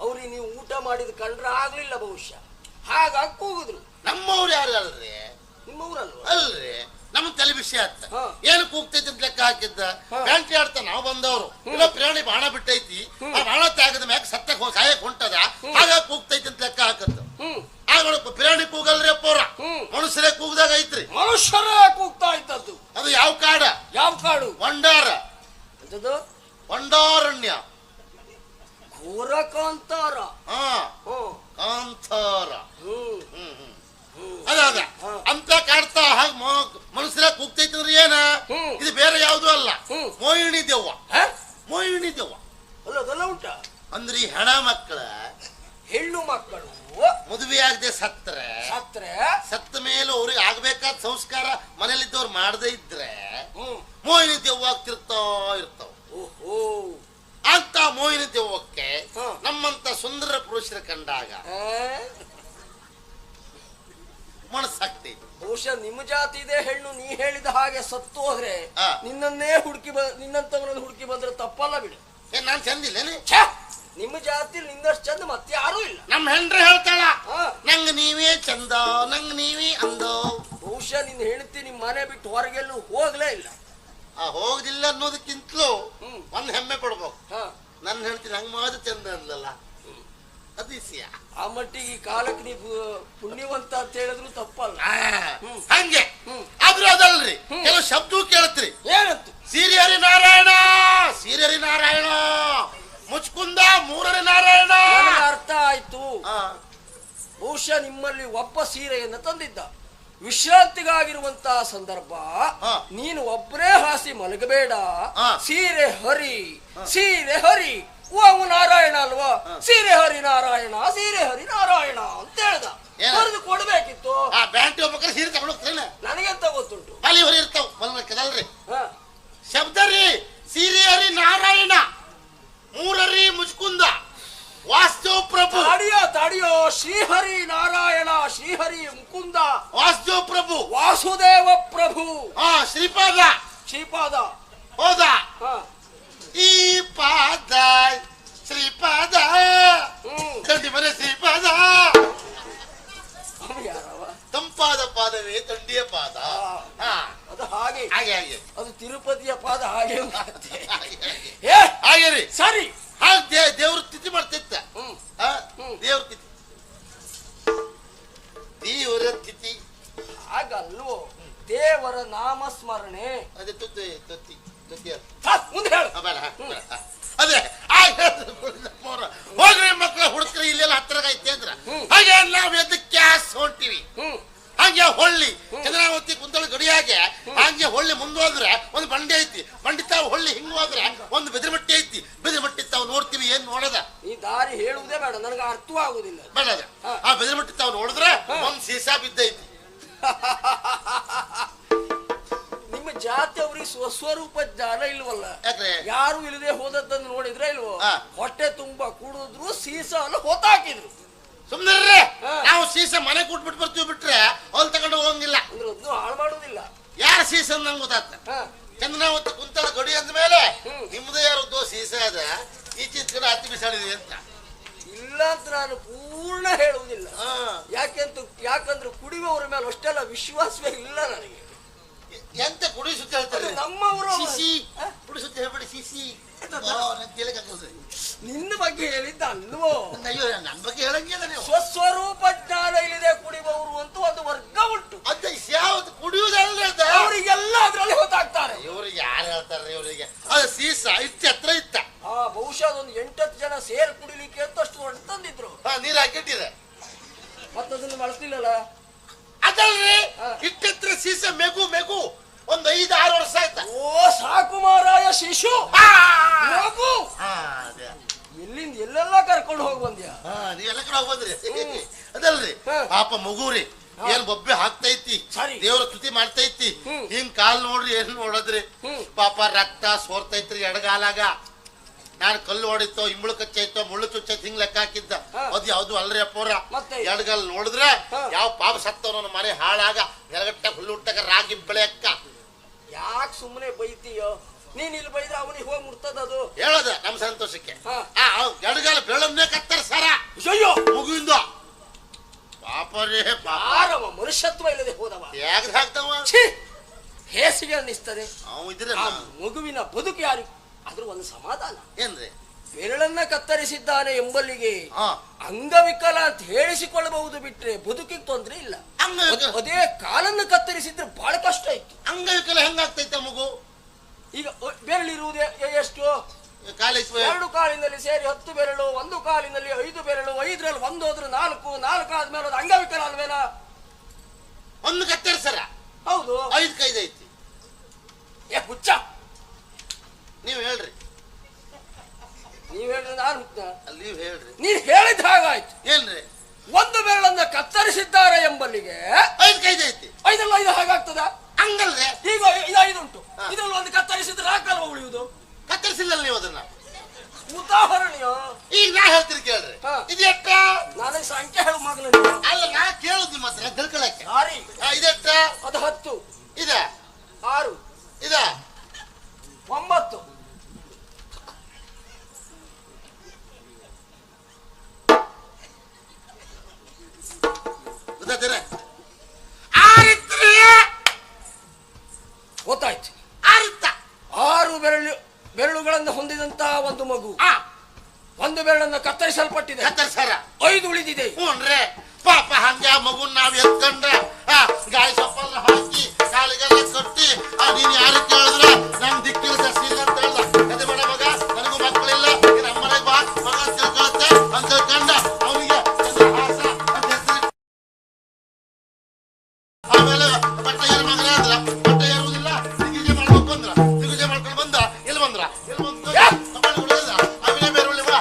ಅವ್ರಿಗೆ ನೀವು ಊಟ ಮಾಡಿದ ಕಂಡ್ರೆ ಆಗ್ಲಿಲ್ಲ ಬಹುಶಃ, ಹಾಗಾಗಿ ಕೂಗಿದ್ರು. ನಮ್ಮವ್ರು ಯಾರು ಅಲ್ರಿ? ನಿಮ್ಮವ್ರಲ್ವ? ಅಲ್ರಿ, ನಮ್ ತಲೆ ವಿಷಯ ಅಂತ ಏನು ಕೂಗ್ತೈತಿ ಅಂತ ಲೆಕ್ಕ ಹಾಕಿದ್ದ. ಬ್ಯಾಂಟಿ ಆಡ್ತಾ ನಾವು ಬಂದವ್ರು. ಇಲ್ಲ ಪ್ರಾಣಿ ಬಾಣ ಬಿಟ್ಟೈತಿ, ಆ ಬಾಣ ತ್ಯಾಗದ ಮ್ಯಾಗ ಸತ್ತಕ್ಕೆ ಸಾಯಕ್ ಹೊಂಟದ, ಹಾಗಾಗಿ ಕೂಗ್ತೈತಿ ಅಂತ ಲೆಕ್ಕ ಹಾಕದ್ದು. ಆಗ ಪ್ರಾಣಿ ಕೂಗಲ್ರಿ ಅಪ್ಪವ್ರ, ಮನುಷ್ಯರೇ ಕೂಗ್ದಾಗ ಐತ್ರಿ. ಮನುಷ್ಯರೇ ಕೂಗ್ತಾ ಇದ್ದದ್ದು. ಅದು ಯಾವ ಕಾಡ? ಯಾವ ಕಾಡು? ವಂಡಾರ. ಎಂತದ್ದು? ವಂಡಾರಣ್ಯ. ಘೋರ ಕಾಂತಾರ. ಕಾಂತಾರ. ಅದ ಅಂತ ಕಾಡ್ತಾ ಹಾಗ ಮನುಷ್ಯರ ಕೂಗ್ತೈತಿ ಅಂದ್ರೆ ಏನ? ಇದು ಬೇರೆ ಯಾವ್ದು ಅಲ್ಲ, ಮೋಹಿಣಿ ದೆವ್ವ. ಮೋಹಿಣಿ ದೆವ್ವ ಅಲ್ಲ, ಅದೆಲ್ಲ ಉಂಟ ಅಂದ್ರೆ ಈ ಹೆಣ ಮಕ್ಕಳ ಹೆಣ್ಣು ಮಕ್ಕಳು ಮದುವೆ ಆಗದೆ ಸತ್ರೆ ಸತ್ತ ಮೇಲೆ ಅವ್ರಿಗೆ ಆಗ್ಬೇಕಾದ ಸಂಸ್ಕಾರ ಮನೇಲಿದ್ದವ್ರು ಮಾಡದೇ ಇದ್ರೆ ಮೋಹಿನಿ ದೆವ್ವ ಆಗ್ತಿರ್ತಾ ಇರ್ತಾವ. ಓಹೋ, ಅಂತ ಮೋಹಿನಿ ದೆವ್ವಕ್ಕೆ ನಮ್ಮಂತ ಸುಂದರ ಪುರುಷರ ಕಂಡಾಗ ಮನಸ್ಸಾಗ್ತೈತಿ. ಬಹುಶಃ ನಿಮ್ಮ ಜಾತಿ ಇದೆ ಹೆಣ್ಣು. ನೀ ಹೇಳಿದ ಹಾಗೆ ಸತ್ತು ಹೋದ್ರೆ ನಿನ್ನನ್ನೇ ನಿನ್ನಂತವರನ್ನು ಹುಡುಕಿ ಬಂದ್ರೆ ತಪ್ಪಲ್ಲ ಬಿಡು. ನಾನ್ ಚಂದಿಲ್ಲೇನೆ? ನಿಮ್ಮ ಜಾತಿ ನಿನ್ನಷ್ಟು ಚಂದ ಮತ್ತೆ ಯಾರೂ ಇಲ್ಲ. ನಮ್ಮ ಹೆಂಡ್ರೆ ಹೇಳ್ತಾಳ, ನಂಗ ನೀವೇ ಚಂದ, ನಂಗ ನೀವೇ ಅಂದ. ಬಹುಶಃ ನಿನ್ನ ಹೆಂಡತಿ ನಿಮ್ ಮನೆ ಬಿಟ್ಟು ಹೊರಗೆಲ್ಲೂ ಹೋಗ್ಲೇ ಇಲ್ಲ. ಹೋಗುದಿಲ್ಲ ಅನ್ನೋದಕ್ಕಿಂತಲೂ ಒಂದ್ ಹೆಮ್ಮೆ ಪಡ್ಬೇಕು. ನನ್ನ ಹೆಂಡತಿ ನಂಗ್ ಮಾತ್ರ ಚಂದ ಅಂದಲ್ಲ, ಅದಿಸ್ಯ. ಆ ಮಟ್ಟಿಗೆ ಈ ಕಾಲಕ್ಕೆ ನೀವು ಪುಣ್ಯವಂತ ಅಂತ ಹೇಳಿದ್ರು ತಪ್ಪಲ್ಲ. ಹಂಗೆ ಆದ್ರೂ ಅದಲ್ರಿ, ಕೆಲವು ಶಬ್ದ ಕೇಳತ್ರಿ. ಏನಂತ? ಸೀರೆ ಹರಿ ನಾರಾಯಣ, ಸೀರೆ ಹರಿ ನಾರಾಯಣ, ಮುಚ್ಕುಂದ ಮೂರನೇ ನಾರಾಯಣ. ಅರ್ಥ ಆಯ್ತು. ಬಹುಶಃ ನಿಮ್ಮಲ್ಲಿ ಒಬ್ಬ ಸೀರೆಯನ್ನು ತಂದಿದ್ದ. ವಿಶ್ರಾಂತಿಗಾಗಿರುವಂತಹ ಸಂದರ್ಭ, ನೀನು ಒಬ್ಬರೇ ಹಾಸಿ ಮಲಗಬೇಡ, ಸೀರೆ ಹರಿ, ಸೀರೆ ಹರಿ. ಓಂ ನಾರಾಯಣ ಅಲ್ವಾ? ಸೀರೆ ಹರಿ ನಾರಾಯಣ, ಸೀರೆ ಹರಿ ನಾರಾಯಣ ಅಂತ ಹೇಳ್ದ. ಹೊರದು ಕೊಡ್ಬೇಕಿತ್ತು. ಬ್ಯಾಂಟಿ ಒಬ್ಬ ಸೀರೆ ತಗೊಂಡು ಹೋಗ್ತೇನೆ, ನನಗೆಂತ ಗೊತ್ತುಂಟು. ಅಲ್ಲಿ ಹೊರಿ ಇರ್ತಾವ ಮಲ್ಬೇಕದಲ್ರಿ. ಶಬ್ದ ರೀ, ಸೀರೆ ಹರಿ ನಾರಾಯಣ, ಮೂರರಿ ಮುಚ್ಕುಂದ, ವಾಸ್ತವ ಪ್ರಭು. ತಾಡಿಯೋ ಶ್ರೀಹರಿ ನಾರಾಯಣ, ಶ್ರೀಹರಿ ಮುಕುಂದ, ವಾಸ್ತವ ಪ್ರಭು, ವಾಸುದೇವ ಪ್ರಭು, ಶ್ರೀಪಾದ. ಶ್ರೀಪಾದ ಹೌದ? ಈ ಪಾದ ಶ್ರೀಪಾದ, ತಂಡಿ ಮನೆ ಶ್ರೀಪಾದ. ತಂಪಾದ ಪಾದವೇ ತಂಡಿಯ ಪಾದ. ಅದು ಹಾಗೆ ಹಾಗೆ ಹಾಗೆ ಅದು ತಿರುಪತಿಯ ಪಾದ ಹಾಗೆ ಹಾಗೆ ರೀ. ಸರಿ, ಹಾಗೆ ದೇವ್ರ ತಿಥಿ ಮಾಡ್ತಿತ್ತ. ದೇವ್ರ ತಿಥಿ, ದೇವರ ತಿಥಿ ಹಾಗಲ್ವೋ? ದೇವರ ನಾಮಸ್ಮರಣೆ. ಅದೇ ತುತ್ತಿ ತುತ್ತಿ ತುತ್ತಿ ಮುಂದೆ ಹೇಳು. ಅದೇ ಹೋಗ್ರಿ ಮಕ್ಕಳ ಹುಡುಕ್ರಿ, ಇಲ್ಲೆಲ್ಲ ಹತ್ತಿರ ಐತಿ ಅಂದ್ರ ಹಾಗೆ ನಾವ್ ಎದ್ದು ಕ್ಯಾಸ್ ಹೊಂಟಿವಿ. ಹಾಗೆ ಹೊಳ್ಳಿ ಚಂದ್ರಾವತಿ ಕುಂತಳಿ ಗಡಿಯಾಗೆ ಹಾಗೆ ಹೊಳ್ಳಿ ಮುಂದೋದ್ರೆ ಒಂದು ಬಂಡೆ ಐತಿ, ಬಂಡಿ ತಾವು ಹೊಳ್ಳಿ ಹಿಂಗ್ ಹೋದ್ರೆ ಒಂದು ಬೆದರಿಮಟ್ಟಿ ಐತಿ, ಬೆದರಿಮಟ್ಟಿ ತಾವು ನೋಡ್ತೀವಿ. ಏನ್ ನೋಡದ? ಈ ದಾರಿ ಹೇಳುವುದೇ ಬೇಡ, ನನಗೆ ಅರ್ಥವಾಗುದಿಲ್ಲ. ಬೇಡ, ಆ ಬೆದರಿಮಟ್ಟಿ ತಾವು ನೋಡಿದ್ರೆ ಒಂದ್ ಸೀಸಾ ಬಿದ್ದೈತಿ. ನಿಮ್ಮ ಜಾತಿ ಅವ್ರಿಗೆ ಸ್ವಸ್ವರೂಪ ಜ್ಞಾನ ಇಲ್ವಲ್ಲ? ಯಾಕ್ರೆ? ಯಾರು ಇಲ್ಲದೆ ಹೋದದ್ದನ್ನು ನೋಡಿದ್ರೆ ಇಲ್ವೋ? ಹೊಟ್ಟೆ ತುಂಬಾ ಕುಡಿದ್ರು ಸೀಸ ಅಲ್ಲ ಹೊತ್ತಾಕಿದ್ರು. ಸುಮ್ನೆ ನಾವು ಸೀಸ ಮನೆ ಕೊಟ್ಬಿಟ್ಟು ಬರ್ತೀವಿ, ಬಿಟ್ರೆ ಅಲ್ಲಿ ತಗೊಂಡು ಹೋಗಂಗಿಲ್ಲ. ಅಂದ್ರೆ ಅದನ್ನು ಹಾಳು ಮಾಡುದಿಲ್ಲ. ಯಾರ ಸೀಸ ನಂಗೆ ಗೊತ್ತಾಗ್ತ. ಚಂದ್ರಾವತಿ ಕುಂತಳ ಗಡಿ ಅಂದ ಮೇಲೆ ನಿಮ್ದು ಯಾರದ್ದು ಸೀಸ ಅದ, ಈಚೆ ಕಡೆ ಹತ್ತಿ ಬಿಸಾಡಿದ್ವಿ ಅಂತ ಇಲ್ಲ ಅಂತ ನಾನು ಪೂರ್ಣ ಹೇಳುವುದಿಲ್ಲ. ಯಾಕಂದ್ರೆ ಕುಡಿಯುವವರ ಮೇಲೆ ಅಷ್ಟೆಲ್ಲ ವಿಶ್ವಾಸವೇ ಇಲ್ಲ ನನಗೆ. ಎಂತ ಕುಡಿ ಸುತ್ತ ಹೇಳ್ತಾರೆ ನಮ್ಮವರು. ಕುಡಿ ಸುತ್ತ ಹೇಳ್ಬೇಡಿ ಸಿಸಿ. ನಿನ್ನ ಬಗ್ಗೆ ಹೇಳಿದ್ದ ಅಲ್ವೋ? ಅಯ್ಯೋ, ನನ್ನ ಬಗ್ಗೆ ಹೇಳಂಗಿಲ್ಲ ನೀವು. ಸ್ವಸ್ವರೂಪ ಜ್ಞಾನ ಇಲ್ಲದೆ ಕುಡಿಯುವವರು ಅಂತ ಒಂದು ವರ್ಗ ಉಂಟು. ಅದ ಯಾವ್ದು ಕುಡಿಯುವುದಲ್ಲ, ಅವರಿಗೆಲ್ಲ ಅದ್ರಲ್ಲಿ ಹೊತ್ತಾಗ್ತಾರೆ. ಇವ್ರಿಗೆ ಯಾರು ಹೇಳ್ತಾರೆ? ಇವರಿಗೆ ಅದು ಸೀಸ ಇತ್ತು ಹತ್ರ ಇತ್ತ. ಬಹುಶಃ ಅದೊಂದು 8-10 ಜನ ಸೇರ್ ಕುಡಿಲಿಕ್ಕೆ ಅಂತ ಅಷ್ಟು ದೊಡ್ಡ ತಂದಿದ್ರು. ನೀರ್ ಹಾಕಿಟ್ಟಿದೆ, ಮತ್ತದನ್ನು ಬಳಸ್ಲಿಲ್ಲಲ್ಲ. ಅದಲ್ರಿ ಇಟ್ಟಿತ್ರ ಸೀಸ ಮೆಗು ಮೆಗು ಒಂದು 5-6 ವರ್ಷ ಆಯ್ತಾ. ಓ ಸಾಕು ಮಾರಾಯ ಶಿಶು, ಮಗು ಎಲ್ಲಿಂದ ಎಲ್ಲೆಲ್ಲ ಕರ್ಕೊಂಡು ಹೋಗಿ ಬಂದ್ಯಾ? ನೀವೆಲ್ಲ ಕಡೆ ಹೋಗಿ ಬಂದ್ರಿ. ಅದಲ್ರಿ ಪಾಪ ಮಗುರಿ ಏನ್ ಬೊಬ್ಬೆ ಹಾಕ್ತೈತಿ, ದೇವ್ರ ಸ್ತುತಿ ಮಾಡ್ತೈತಿ. ಹಿಂಗ್ ಕಾಲ್ ನೋಡ್ರಿ ಏನ್ ನೋಡದ್ರಿ, ಪಾಪ ರಕ್ತ ಸೋರ್ತೈತ್ರಿ ಎಡಗಾಲಾಗ. ನಾನು ಕಲ್ಲು ಹೊಡಿತೋ ಇಂಬಳು ಕಚ್ಚೈತೋ ಮುಳ್ಳು ಚುಚ್ಚೈತ್ ಹಿಂಗ್ ಲೆಕ್ಕ ಹಾಕಿದ್ದ ಅದು ಯಾವ್ದು ಅಲ್ರಿ ಅಪ್ಪವ್ರ. ಮತ್ತೆ? ಎಡಗಲ್ ನೋಡಿದ್ರೆ ಯಾವ ಪಾಪ ಸತ್ತವನ ಮನೆ ಹಾಳಾಗ ನೆಲಗಟ್ಟ ಹುಲ್ಲು ಹುಟ್ಟಕ ರಾಗಿ ಬೆಳೆಯಕ್ಕ. ಯಾಕೆ ಸುಮ್ಮನೆ ಬೈತೀಯೋ? ನೀನ್ ಇಲ್ಲಿ ಬೈದ್ರೆ ಅವನಿಗೆ ಹೋಗಿ ಮುಟ್ತದ ಅದು. ಹೇಳದ ನಮ್ ಸಂತೋಷಕ್ಕೆ ಎಡಗಾಲ ಬೆಳನ್ನೇ ಕತ್ತರಿಸಾರ ಅಯ್ಯೋ ಮಗುವಿಂದ. ಪಾಪ ರೇ ಪಾಪ, ಮನುಷ್ಯತ್ವ ಇಲ್ಲದೆ ಹೋದವ ಯಾಕೆ ಹಾಕ್ತವ ಹೇಸಿಗೆ ಅನ್ನಿಸ್ತದೆ. ಅವ್ ಇದ್ರೆ ಆ ಮಗುವಿನ ಬದುಕು ಯಾರು ಅದ್ರ ಒಂದು ಸಮಾಧಾನ ಏನ್ರಿ? ಬೆರಳನ್ನ ಕತ್ತರಿಸಿದ್ದಾನೆ ಎಂಬಲ್ಲಿಗೆ ಅಂಗವಿಕಲ ಅಂತ ಹೇಳಿಸಿಕೊಳ್ಳಬಹುದು ಬಿಟ್ರೆ ಬದುಕಿಗೆ ತೊಂದ್ರೆ ಇಲ್ಲ. ಅದೇ ಕಾಲನ್ನು ಕತ್ತರಿಸಿದ್ರೆ ಬಹಳ ಕಷ್ಟ ಇತ್ತು. ಅಂಗವಿಕಲ ಹೆಂಗಾಗ್ತೈತೆ ಮಗು? ಈಗ ಬೆರಳಿರುವುದೇ ಎಷ್ಟು? 2 ಕಾಲಿನಲ್ಲಿ ಸೇರಿ 10 ಬೆರಳು, 1 ಕಾಲಿನಲ್ಲಿ 5 ಬೆರಳು, 5ರಲ್ಲಿ 1 ಹೋದ್ರೆ 4, 4 ಆದ್ಮೇಲೆ ಅದು ಅಂಗವಿಕಲ ಅಲ್ವೇನಾ? ಒಂದು ಕತ್ತರಿಸರ ಹೌದು, 5 ಕೈದು ಐತಿ. ಹುಚ್ಚ ನೀವ್ ಹೇಳ್ರಿ. ನೀವ್ ಹೇಳಿದ್ರೆ ನಾನು ಅಲ್ಲಿ ನೀವ್ ಹೇಳ್ರಿ. ನೀನ್ ಹೇಳಿದ ಹಾಗಾಯ್ತು. ಏನ್ರಿ? 1 ಬೆರಳನ್ನ ಕತ್ತರಿಸಿದ್ದಾರೆ ಎಂಬಲ್ಲಿಗೆ 5 ಕೈದು ಐತಿ. 5ರಲ್ಲಿ 5 ಹಾಗಾಗ್ತದ? ಹಂಗಲ್ರಿ. ಈಗ ಇದು 5 ಉಂಟು, ಇದ್ರಲ್ಲಿ 1 ಕತ್ತರಿಸಿದ್ರೆ ಹಾಕಲ್ವ ಉಳಿಯುವುದು? ಕತ್ತರಿಸಿಲ್ಲ ನೀವು ಅದನ್ನ. ಉದಾಹರಣೆಯೋ ಈಗ ನಾ ಹೇಳ್ತೀರಿ ಕೇಳ್ರಿ. ಇದೆಟ್ಟ? ನನಗೆ ಸಂಖ್ಯೆ ಹೇಳು ಮಗನ. ಅಲ್ಲ ನಾ ಕೇಳುದು ನಿಮ್ಮ ಹತ್ರ ತಿಳ್ಕೊಳಕ್ಕೆ. ಸಾರಿ, ಇದೆಟ್ಟ? ಅದು 10. ಇದ 6. ಇದ 9. ಗೊತ್ತಾಯ್ತಾರೆ? ಗೊತ್ತಾಯ್ತು. 6 ಬೆರಳುಗಳನ್ನು ಹೊಂದಿದಂತಹ ಒಂದು ಮಗು 1 ಬೆರಳನ್ನು ಕತ್ತರಿಸಲ್ಪಟ್ಟಿದೆ, ಕತ್ತರಿಸಾರ 5 ಉಳಿದಿದೆ. ಹ್ಞೂನ್ರೆ. ಪಾಪ ಹಂಗೆ ಆ ಮಗುನ್ ನಾವ್ ಎತ್ಕೊಂಡ್ರೆ ಗಾಳಿ ಸೊಪ್ಪಲ್ಲ ಹಾಕಿ ಕಾಲಿಗೆಲ್ಲ ಕಟ್ಟಿ ನೀನ್ ಯಾರು ಕೇಳಿದ್ರ ನಮ್ ದಿಕ್ಕಿಲ್ಲ ಸೀಲ್ ಅಂತ ಹೇಳ್ದ. ಅದೇ ಬೇಡ ಮಗ, ನನಗೂ ಮಕ್ಕಳಿಲ್ಲ, ನಮ್ಮನೆಗೆ ಬಾ ಮಗ ತಿಳ್ಕೊಳತ್ತೆ ಅಂತ ಹೇಳ್ಕೊಂಡ ಅವನಿಗೆ ಹಾಸ ಅಂತ ಹೆಸರು. ಆಮೇಲೆ ಬಟ್ಟೆ ಏರ್ ಮಗನ ಅಂದ್ರ ಬಟ್ಟೆ ಏರುವುದಿಲ್ಲ, ದಿಗ್ವಿಜಯ ಮಾಡ್ಬೇಕು ಅಂದ್ರ ದಿಗ್ವಿಜಯ ಮಾಡ್ಕೊಂಡು ಬಂದ. ಎಲ್ಲಿ ಬಂದ್ರ ಆಮೇಲೆ ಬೇರೆ ಬಾ.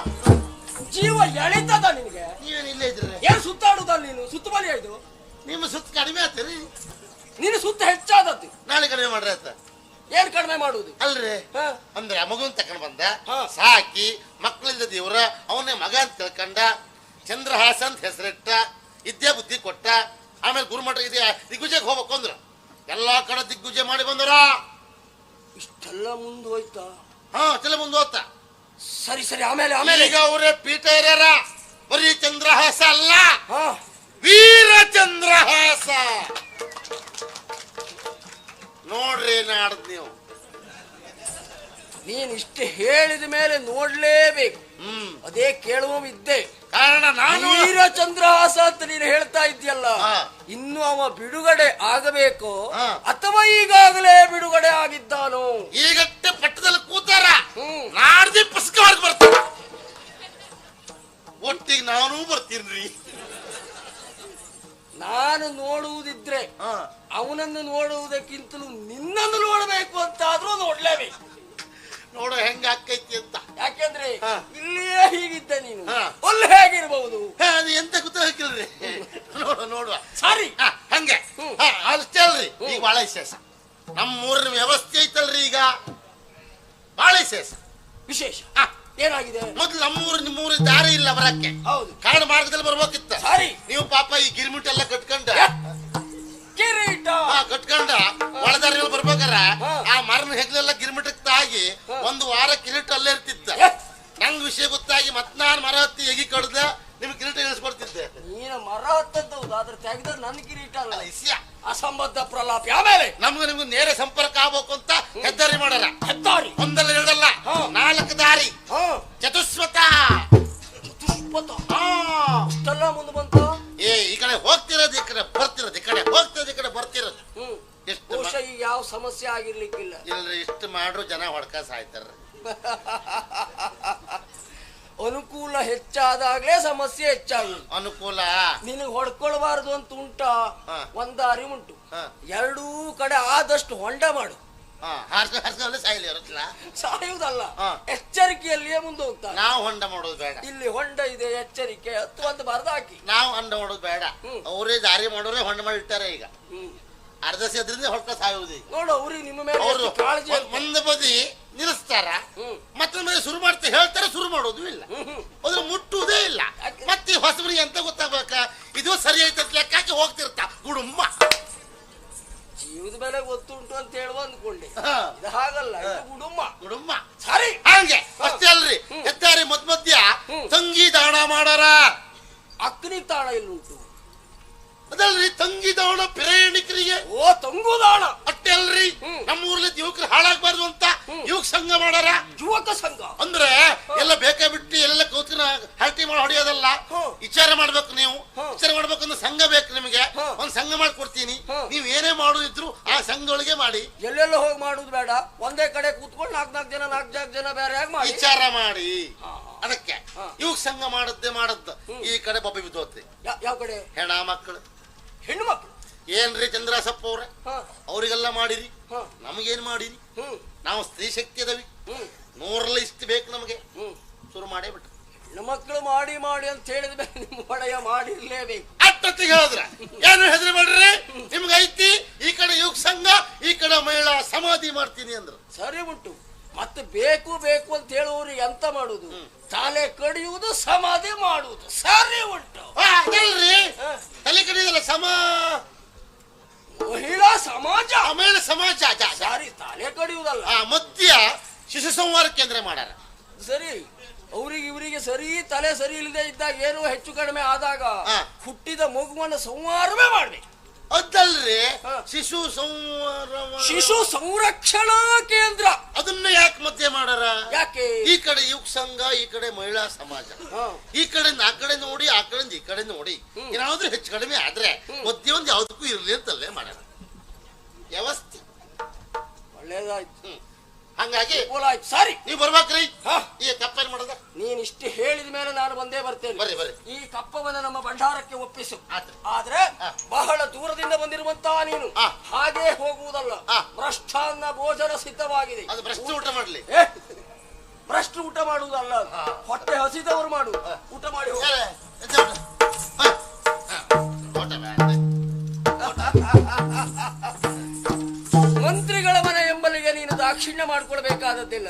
ಜೀವ ಎಳಿತದ ನಿನಗೆ? ನೀವೇನು ಇಲ್ಲೇ ಇದ್ರಿ? ಏನ್ ಸುತ್ತಾಡುದಲ್ಲ ನೀನು? ಸುತ್ತ ಬಲಿ ಆಯ್ತು. ನಿಮ್ಮ ಸುತ್ತ ಕಡಿಮೆ ಆಯ್ತರಿ, ನೀನು ಸುತ್ತ ಹೆಚ್ಚಾದದ್ದು. ನಾಳೆ ಕಡಿಮೆ ಮಾಡ್ರಿ ಆಯ್ತ. ಏನ್ ಕಡಿಮೆ ಮಾಡುದು? ಅಲ್ರಿ ಅಂದ್ರೆ ಮಗುನ್ ತಕೊಂಡ್ ಬಂದ, ಸಾಕಿ ಮಕ್ಕಳಿಂದ ದೇವ್ರ ಅವನೇ ಮಗ ಅಂತ ತಿಳ್ಕೊಂಡ, ಚಂದ್ರಹಾಸ ಅಂತ ಹೆಸರಿಟ್ಟ, ವಿದ್ಯಾ ಬುದ್ಧಿ ಕೊಟ್ಟ. ಆಮೇಲೆ ಗುರುಮಠ ಇದೆಯಾ ದಿಗ್ವಿಜಯಕ್ಕೆ ಹೋಗ್ಬೇಕು ಅಂದ್ರ ಎಲ್ಲಾ ಕಡೆ ದಿಗ್ವಿಜಯ ಮಾಡಿ ಬಂದರ. ಇಷ್ಟೆಲ್ಲ ಮುಂದೆ ಹೋಯ್ತಾ? ಚಲ ಮುಂದೆ ಹೋಗ್ತಾ. ಸರಿ ಸರಿ, ಆಮೇಲೆ ಈಗ ಅವರೇ ಪೀಠ ಹಿರಿಯರ. ಬರೀ ಚಂದ್ರಹಾಸ ಅಲ್ಲ, ವೀರ ಚಂದ್ರಹಾಸ. ನೋಡ್ರಿ ನಾಡ್ದು ನೀವು. ನೀನ್ ಇಷ್ಟು ಹೇಳಿದ ಮೇಲೆ ನೋಡ್ಲೇಬೇಕು. ಅದೇ ಕೇಳುವಿದ್ದೆ. ಕಾರಣ ನಾನು ವೀರಚಂದ್ರಹಾಸ ಅಂತ ನೀನು ಹೇಳ್ತಾ ಇದ್ಯಲ್ಲ, ಇನ್ನು ಅವ ಬಿಡುಗಡೆ ಆಗಬೇಕು ಅಥವಾ ಈಗಾಗಲೇ ಬಿಡುಗಡೆ ಆಗಿದ್ದಾನೋ? ಈಗಟ್ಟೆ ಪಟ್ಟದಲ್ಲಿ ಕೂತಾರ, ನಾಡ್ದಿ ಪುಸ್ತಕ ಹೊರಗೆ ಬರ್ತಾರ. ಒಟ್ಟಿಗೆ ನಾನು ಬರ್ತೀನ್ರಿ. ನಾನು ನೋಡುವುದಿದ್ರೆ ಅವನನ್ನು ನೋಡುವುದಕ್ಕಿಂತಲೂ ನಿನ್ನನ್ನು ನೋಡಬೇಕು ಅಂತಾದ್ರೂ ನೋಡ್ಲೇಬೇಕು. ನೋಡು ಹೆಂಗ ಆಕೈತಿ ಅಂತ. ಯಾಕೆಂದ್ರೆ ಇಲ್ಲಿಯೇ ಹೀಗಿದ್ದ ನೀನು, ಅಲ್ಲಿ ಹೇಗಿರ್ಬಹುದು? ಅದು ಎಂತ ಗೊತ್ತಾಗಿಲ್ರಿ. ನೋಡುವ ಸಾರಿ ಹಂಗೆ ಅಷ್ಟೇ ಅಲ್ರಿ. ಈಗ ಬಾಳ ವಿಶೇಷ ನಮ್ಮೂರಿನ ವ್ಯವಸ್ಥೆ ಐತಲ್ರಿ. ಈಗ ಬಾಳ ವಿಶೇಷ ಏನಾಗಿದೆ? ಮೊದ್ಲು ನಮ್ಮೂರು ನಿಮ್ಮೂರು ದಾರಿ ಇಲ್ಲ ಬರಕ್ಕೆ. ಹೌದು, ಕಾಡು ಮಾರ್ಗದಲ್ಲಿ ಬರ್ಬೇಕಿತ್ತ. ಸಾರಿ, ನೀವು ಪಾಪ ಈ ಗಿರ್ಮಿಟ್ ಎಲ್ಲ ಕಟ್ಕೊಂಡ ಕಿರೀಟ ಕಟ್ಕೊಂಡ ಒಳದಾರಿಯಲ್ಲಿ ಬರ್ಬೇಕಾರ ಆ ಮರನ ಹೆಗ್ಲೆಲ್ಲ ಗಿರ್ಮಿಟಕ್ ತಾಗಿ 1 ವಾರ ಕಿರೀಟ ಅಲ್ಲೇ ಇರ್ತಿತ್ತ. ನಂಗ್ ವಿಷಯ ಗೊತ್ತಾಗಿ ಮತ್ ನಾನ್ ಮರ ಹತ್ತಿ ಎಗಿ ಕಡ್ದ ನಿಮ್ಗೆ ಕಿರೀಟ ಇಳಿಸ್ಕೊಡ್ತಿದ್ದೆ. ನೀನು ಮರ ಹತ್ತದ್ದು ಆದ್ರೆ ತೆಗೆದ ನನ್ನ ಕಿರೀಟ ಅಲ್ಲ. ಅಸಂಬದ್ಧ ಪ್ರಲಾಪ. ಆಮೇಲೆ ನಿಮ್ಗೆ ನೇರ ಸಂಪರ್ಕ ಆಗ್ಬೇಕು ಅಂತ ಹೆದ್ದಾರಿ ಮಾಡಾರ. ಹೆದ್ದಾರಿ ಒಂದಲ್ಲ 2 4 ದಾರಿ. ಚತುಷ್ಪಥ. ಇಷ್ಟೆಲ್ಲ ಮುಂದೆ ಬಂತು. ಈ ಕಡೆ ಹೋಗ್ತಿರೋದು, ಈ ಕಡೆ ಬರ್ತಿರೋದು, ಈ ಕಡೆ ಹೋಗ್ತಿರೋದು, ಈ ಕಡೆ ಬರ್ತಿರೋದು. ಬಹುಶಃ ಈಗ ಯಾವ ಸಮಸ್ಯೆ ಆಗಿರ್ಲಿಕ್ಕಿಲ್ಲ. ಇಲ್ರಿ, ಇಷ್ಟು ಮಾಡ್ರು ಜನ ಹೊಡ್ಕ ಸಾಯ್ತಾರ. ಅನುಕೂಲ ಹೆಚ್ಚಾದಾಗ್ಲೇ ಸಮಸ್ಯೆ ಹೆಚ್ಚಾಗಿ. ಅನುಕೂಲ ನಿನಗೆ ಹೊಡ್ಕೊಳ್ಬಾರ್ದು ಅಂತ ಉಂಟ ಒಂದ್ ದಾರಿ ಉಂಟು. 2 ಕಡೆ ಆದಷ್ಟು ಹೊಂಡ ಮಾಡು. ಸಾಯುವುದಲ್ಲ, ಎಚ್ಚರಿಕೆಯಲ್ಲಿಯೇ ಮುಂದೆ ಹೋಗ್ತಾರೆ. ನಾವು ಹೊಂಡ ಮಾಡೋದು ಬೇಡ. ಇಲ್ಲಿ ಹೊಂಡ ಇದೆ, ಎಚ್ಚರಿಕೆ ಹತ್ತು ಅಂತ ಬರ್ದು ಹಾಕಿ. ನಾವು ಹೊಂಡ ಮಾಡೋದು ಬೇಡ. ಅವರೇ ದಾರಿ ಮಾಡೋರೇ ಹೊಂಡ ಮಾಡಿರ್ತಾರೆ. ಈಗ ಅರ್ಧ ಸೇದ್ರಿಂದ ಹೊಡ್ಕ ಸಾಯುವುದು. ನೋಡು, ಅವ್ರಿಗೆ ನಿಮ್ಮ ಮೇಲೆ ಕಾಳಜಿ. ಒಂದು ಬದಿ ನಿಲ್ಲಿಸ್ತಾರ ಮತ್ತೆ ಮೇಲೆ ಶುರು ಮಾಡ್ತಾ ಹೇಳ್ತಾರೆ, ಶುರು ಮಾಡೋದು ಇಲ್ಲ, ಅದ್ರ ಮುಟ್ಟುವುದೇ ಇಲ್ಲ. ಮತ್ತೆ ಈ ಹೊಸಬರಿಗೆ ಎಂತ ಗೊತ್ತಾಗ್ಬೇಕ, ಇದು ಸರಿ ಐತೆ ಲೆಕ್ಕಾಕಿ ಹೋಗ್ತಿರ್ತಾ ಕುಡುಂಬ. ಜೀವದ ಮೇಲೆ ಗೊತ್ತುಂಟು ಅಂತ ಹೇಳುವ ಅಂದ್ಕೊಂಡೆ, ಇದು ಹಾಗಲ್ಲ, ಇದು ಕುಡುಂಬ. ಕುಡುಂಬ ಸರಿ ಹಂಗೆ ಅಷ್ಟೇ ಅಲ್ರಿ. ಹೆದ್ದಾರಿ ಮಧ್ಯ ತಂಗಿ ದಾಣ ಮಾಡಾರ. ಅಗ್ನಿ ತಾಣ ಎಲ್ಲುಂಟು ಅದಲ್ರಿ, ತಂಗಿ ದಾಣ ಪ್ರಯಾಣಿಕರಿಗೆ. ಓ ತಂಗುದಾಣ ಅಷ್ಟೇ ಅಲ್ರಿ, ನಮ್ಮ ಊರ್ಲಿ ಯುವಕರು ಹಾಳಾಗ್ಬಾರ್ದು ಅಂತ ಯುವಕ ಸಂಘ ಮಾಡಾರ. ಯುವಕ ಸಂಘ ಅಂದ್ರೆ ಎಲ್ಲ ಬೇಕಾ ಬಿಟ್ಟು ಎಲ್ಲ ಕೌತ್ಕನ ಹರಟಿ ಮಾಡಿ ಹೊಡೆಯೋದಲ್ಲ, ವಿಚಾರ ಮಾಡ್ಬೇಕು. ನೀವು ವಿಚಾರ ಮಾಡ್ಬೇಕಂದ್ರೆ ಸಂಘ ಬೇಕು ನಿಮಗೆ. ಒಂದ್ ಸಂಘ ಮಾಡ್ಕೊಡ್ತೀನಿ, ನೀವ್ ಏನೇ ಮಾಡುದಿದ್ರು ಆ ಸಂಘದೊಳಗೆ ಮಾಡಿ. ಎಲ್ಲೆಲ್ಲ ಹೋಗಿ ಮಾಡುದು ಬೇಡ, ಒಂದೇ ಕಡೆ ಕೂತ್ಕೊಂಡು ನಾಲ್ಕು ಜನ ಬೇರೆ ಮಾಡಿ ವಿಚಾರ ಮಾಡಿ. ಅದಕ್ಕೆ ಯುವಕ ಸಂಘ ಮಾಡದ್ದ ಈ ಕಡೆ ಬಬ್ಬಿ ಬಿದ್ದೋತ್ರಿ. ಯಾವ ಕಡೆ? ಹೆಣ ಮಕ್ಕಳು, ಹೆಣ್ಣು ಮಕ್ಕಳು. ಏನ್ರಿ ಚಂದ್ರಸಪ್ಪ ಅವ್ರೆ, ಅವ್ರಿಗೆಲ್ಲ ಮಾಡಿರಿ, ನಮಗೇನ್ ಮಾಡಿರಿ? ನಾವು ಸ್ತ್ರೀ ಶಕ್ತಿ ಅದವಿ, 100ರಲ್ಲಿ ಇಷ್ಟು ಬೇಕು ನಮಗೆ. ಶುರು ಮಾಡೇ ಬಿಟ್ಟು ಹೆಣ್ಣು ಮಕ್ಕಳು ಮಾಡಿ ಅಂತ ಹೇಳಿದ ಮೇಲೆ ನಿಮ್ಮ ಒಡೆಯ ಮಾಡಿರ್ಲೇಬೇಕು. ಅಟ್ಟೊತ್ತಿಗೆ ಹೇಳಿದ್ರ ಏನು ಹೆಸರು ಮಾಡ್ರಿ, ನಿಮ್ಗೆ ಐತಿ ಈ ಕಡೆ ಯುವಕ ಸಂಘ, ಈ ಕಡೆ ಮಹಿಳಾ ಸಮಾಧಿ ಮಾಡ್ತೀನಿ ಅಂದ್ರು. ಸರಿ ಉಂಟು. ಮತ್ತೆ ಬೇಕು ಅಂತ ಹೇಳುವವ್ರಿಗೆ ಎಂತ ಮಾಡುದು? ತಲೆ ಕಡಿಯುವುದು, ಸಮಾಧಿ ಮಾಡುವುದು. ಸರಿ ಉಂಟು. ಅದಲ್ರಿ, ತಲೆ ಕಡಿಯೋದಲ್ಲ, ಮಹಿಳಾ ಸಮಾಜ. ಮಹಿಳಾ ಸಮಾಜ. ಸರಿ, ತಲೆ ಕಡಿಯುವುದಲ್ಲ. ಮಧ್ಯ ಶಿಶು ಸಂಹಾರ ಕೇಂದ್ರ ಮಾಡಾರ. ಸರಿ, ಅವ್ರಿಗೆ ಇವರಿಗೆ ಸರಿ ತಲೆ ಸರಿ ಇಲ್ಲದೆ ಇದ್ದಾಗ ಏನೋ ಹೆಚ್ಚು ಕಡಿಮೆ ಆದಾಗ ಹುಟ್ಟಿದ ಮಗುವನ್ನು ಸಂಹಾರವೇ ಮಾಡ್ಬೇಕು. ಅದಲ್ರಿ, ಶಿಶು ಸಂಹಾರ, ಶಿಶು ಸಂರಕ್ಷಣಾ ಕೇಂದ್ರ. ಅದನ್ನ ಯಾಕೆ ಮಧ್ಯೆ ಮಾಡಾರ? ಯಾಕೆ? ಈ ಕಡೆ ಯುವಕ ಸಂಘ, ಈ ಕಡೆ ಮಹಿಳಾ ಸಮಾಜ, ಈ ಕಡೆಯಿಂದ ಆ ಕಡೆ ನೋಡಿ, ಆ ಕಡೆಯಿಂದ ಈ ಕಡೆ ನೋಡಿ, ಏನಾದ್ರೂ ಹೆಚ್ಚು ಕಡಿಮೆ ಆದ್ರೆ ಮಧ್ಯ ಒಂದು ಯಾವ್ದಕ್ಕೂ ಇರ್ಲಿ ಅಂತಲ್ಲೇ ಮಾಡ್ಯಾರ ವ್ಯವಸ್ಥೆ. ಒಳ್ಳೇದಾಯ್ತು. ಹಂಗಾಗಿ ಸರಿ, ನೀವ್ ಬರ್ಬೇಕ್ರಿ. ಈ ಕಪ್ಪ ಏನ್ ಮಾಡೋದ? ನೀನ್ ಇಷ್ಟು ಹೇಳಿದ ಮೇಲೆ ನಾನು ಬಂದೇ ಬರ್ತೇನೆ. ಬರ್ರಿ. ಈ ಕಪ್ಪವನ್ನು ನಮ್ಮ ಭಂಡಾರಕ್ಕೆ ಒಪ್ಪಿಸು. ಆದ್ರೆ ಬಹಳ ದೂರದಿಂದ ಬಂದಿರುವಂತಹ ನೀನು ಹಾಗೆ ಹೋಗುವುದಲ್ಲ. ಭ್ರಷ್ಟಾನ್ನ ಭೋಜನ ಸಿದ್ಧವಾಗಿದೆ. ಅದು ಭ್ರಷ್ಟ ಊಟ ಮಾಡ್ಲಿ. ಭ್ರಷ್ಟ ಊಟ ಮಾಡುವುದಲ್ಲ, ಹೊಟ್ಟೆ ಹಸಿದವರು ಮಾಡು. ಊಟ ಮಾಡಿ ಮಂತ್ರಿಗಳ ಮನೆ ಎಂಬಲಿಗೆ ನೀನು ದಾಕ್ಷಿಣ್ಯ ಮಾಡ್ಕೊಳ್ಬೇಕಾದದ್ದಿಲ್ಲ.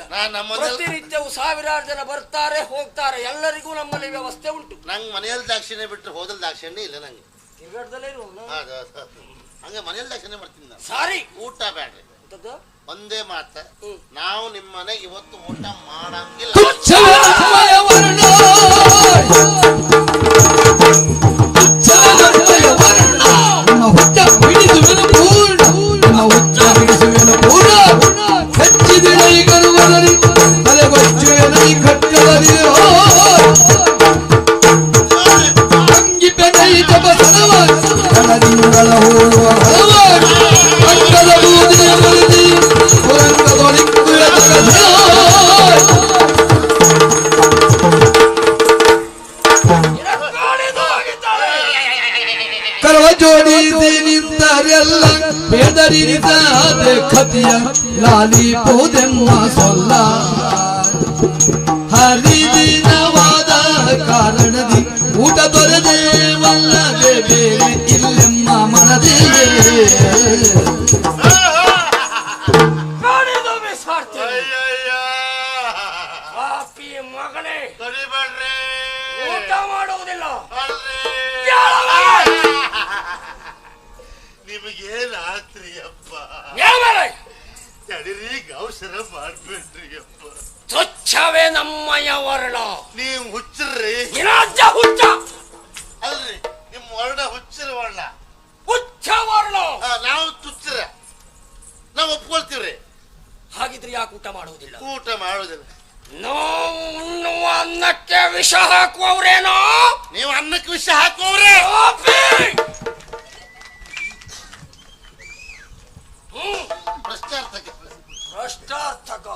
ಪ್ರತಿನಿತ್ಯವೂ ಸಾವಿರಾರು ಜನ ಬರ್ತಾರೆ ಹೋಗ್ತಾರೆ, ಎಲ್ಲರಿಗೂ ನಮ್ಮಲ್ಲಿ ವ್ಯವಸ್ಥೆ ಉಂಟು. ನಂಗೆ ಮನೆಯಲ್ಲಿ ದಾಕ್ಷಿಣ್ಯ ಬಿಟ್ಟರೆ ಹೋದಲ್ಲಿ ದಾಕ್ಷಿಣ್ಯ ಇಲ್ಲ ನಂಗೆ. ತಿರುಗಾಟದಲ್ಲೇ ಹಂಗೆ ಮನೆಯಲ್ಲಿ ದಾಕ್ಷಿಣ್ಯ ಮಾಡ್ತೀನಿ ನಾನು. ಸಾರಿ, ಊಟ ಬೇಡ್ರಿ. ಒಂದೇ ಮಾತ, ನಾವು ನಿಮ್ಮ ಮನೆಗೆ ಇವತ್ತು ಊಟ ಮಾಡಂಗಿಲ್ಲ. ಜೋಡಿಸಿ ನಿಂತರೆಲ್ಲ ಬೆದರಿಸಿದ ಕತಿಯ ಲಾಲಿ ಪೋದೆಮ್ಮ ಸೊಲ್ಲ ಹರಿದಿನವಾದ ಕಾರಣದಿ ಊಟ ದೊರೆದೇ ವಲ್ಲದೆ ಬೇರೆ ಇಲ್ಲೆಮ್ಮ ಮನದೇ. ಪಾಪಿ ಮಗನೇ, ಊಟ ಮಾಡುವುದಿಲ್ಲ. ನಿಮಗೇನ್ ಆತ್ರಿ ಅಪ್ಪ? ತಡೀಗ ಅವಸರ ಮಾಡ್ಬೇಡ್ರಿ ಅಪ್ಪ. ತುಚ್ಛವೇ ನಮ್ಮಯ ವರ್ಣ. ನೀವು ಹುಚ್ಚರ್ರಿ. ಹುಚ್ಚ ಅಲ್ರಿ, ನಿಮ್ ವರ್ಣ ಹುಚ್ಚರ ವರ್ಣ. ಹುಚ್ಚ ವರ್ಣ. ನಾವು ತುಚ್ಚರ, ನಾವು ಒಪ್ಕೊಳ್ತೀವ್ರಿ. ಹಾಗಿದ್ರೆ ಯಾಕೆ ಊಟ ಮಾಡುವುದಿಲ್ಲ? ಊಟ ಮಾಡುವುದಿಲ್ಲ. ನಾವು ಅನ್ನಕ್ಕೆ ವಿಷ ಹಾಕುವವ್ರೇನೋ? ನೀವು ಅನ್ನಕ್ಕೆ ವಿಷ ಹಾಕುವವ್ರೆ. ಭ್ರಷ್ಟಾರ್ಥಕ.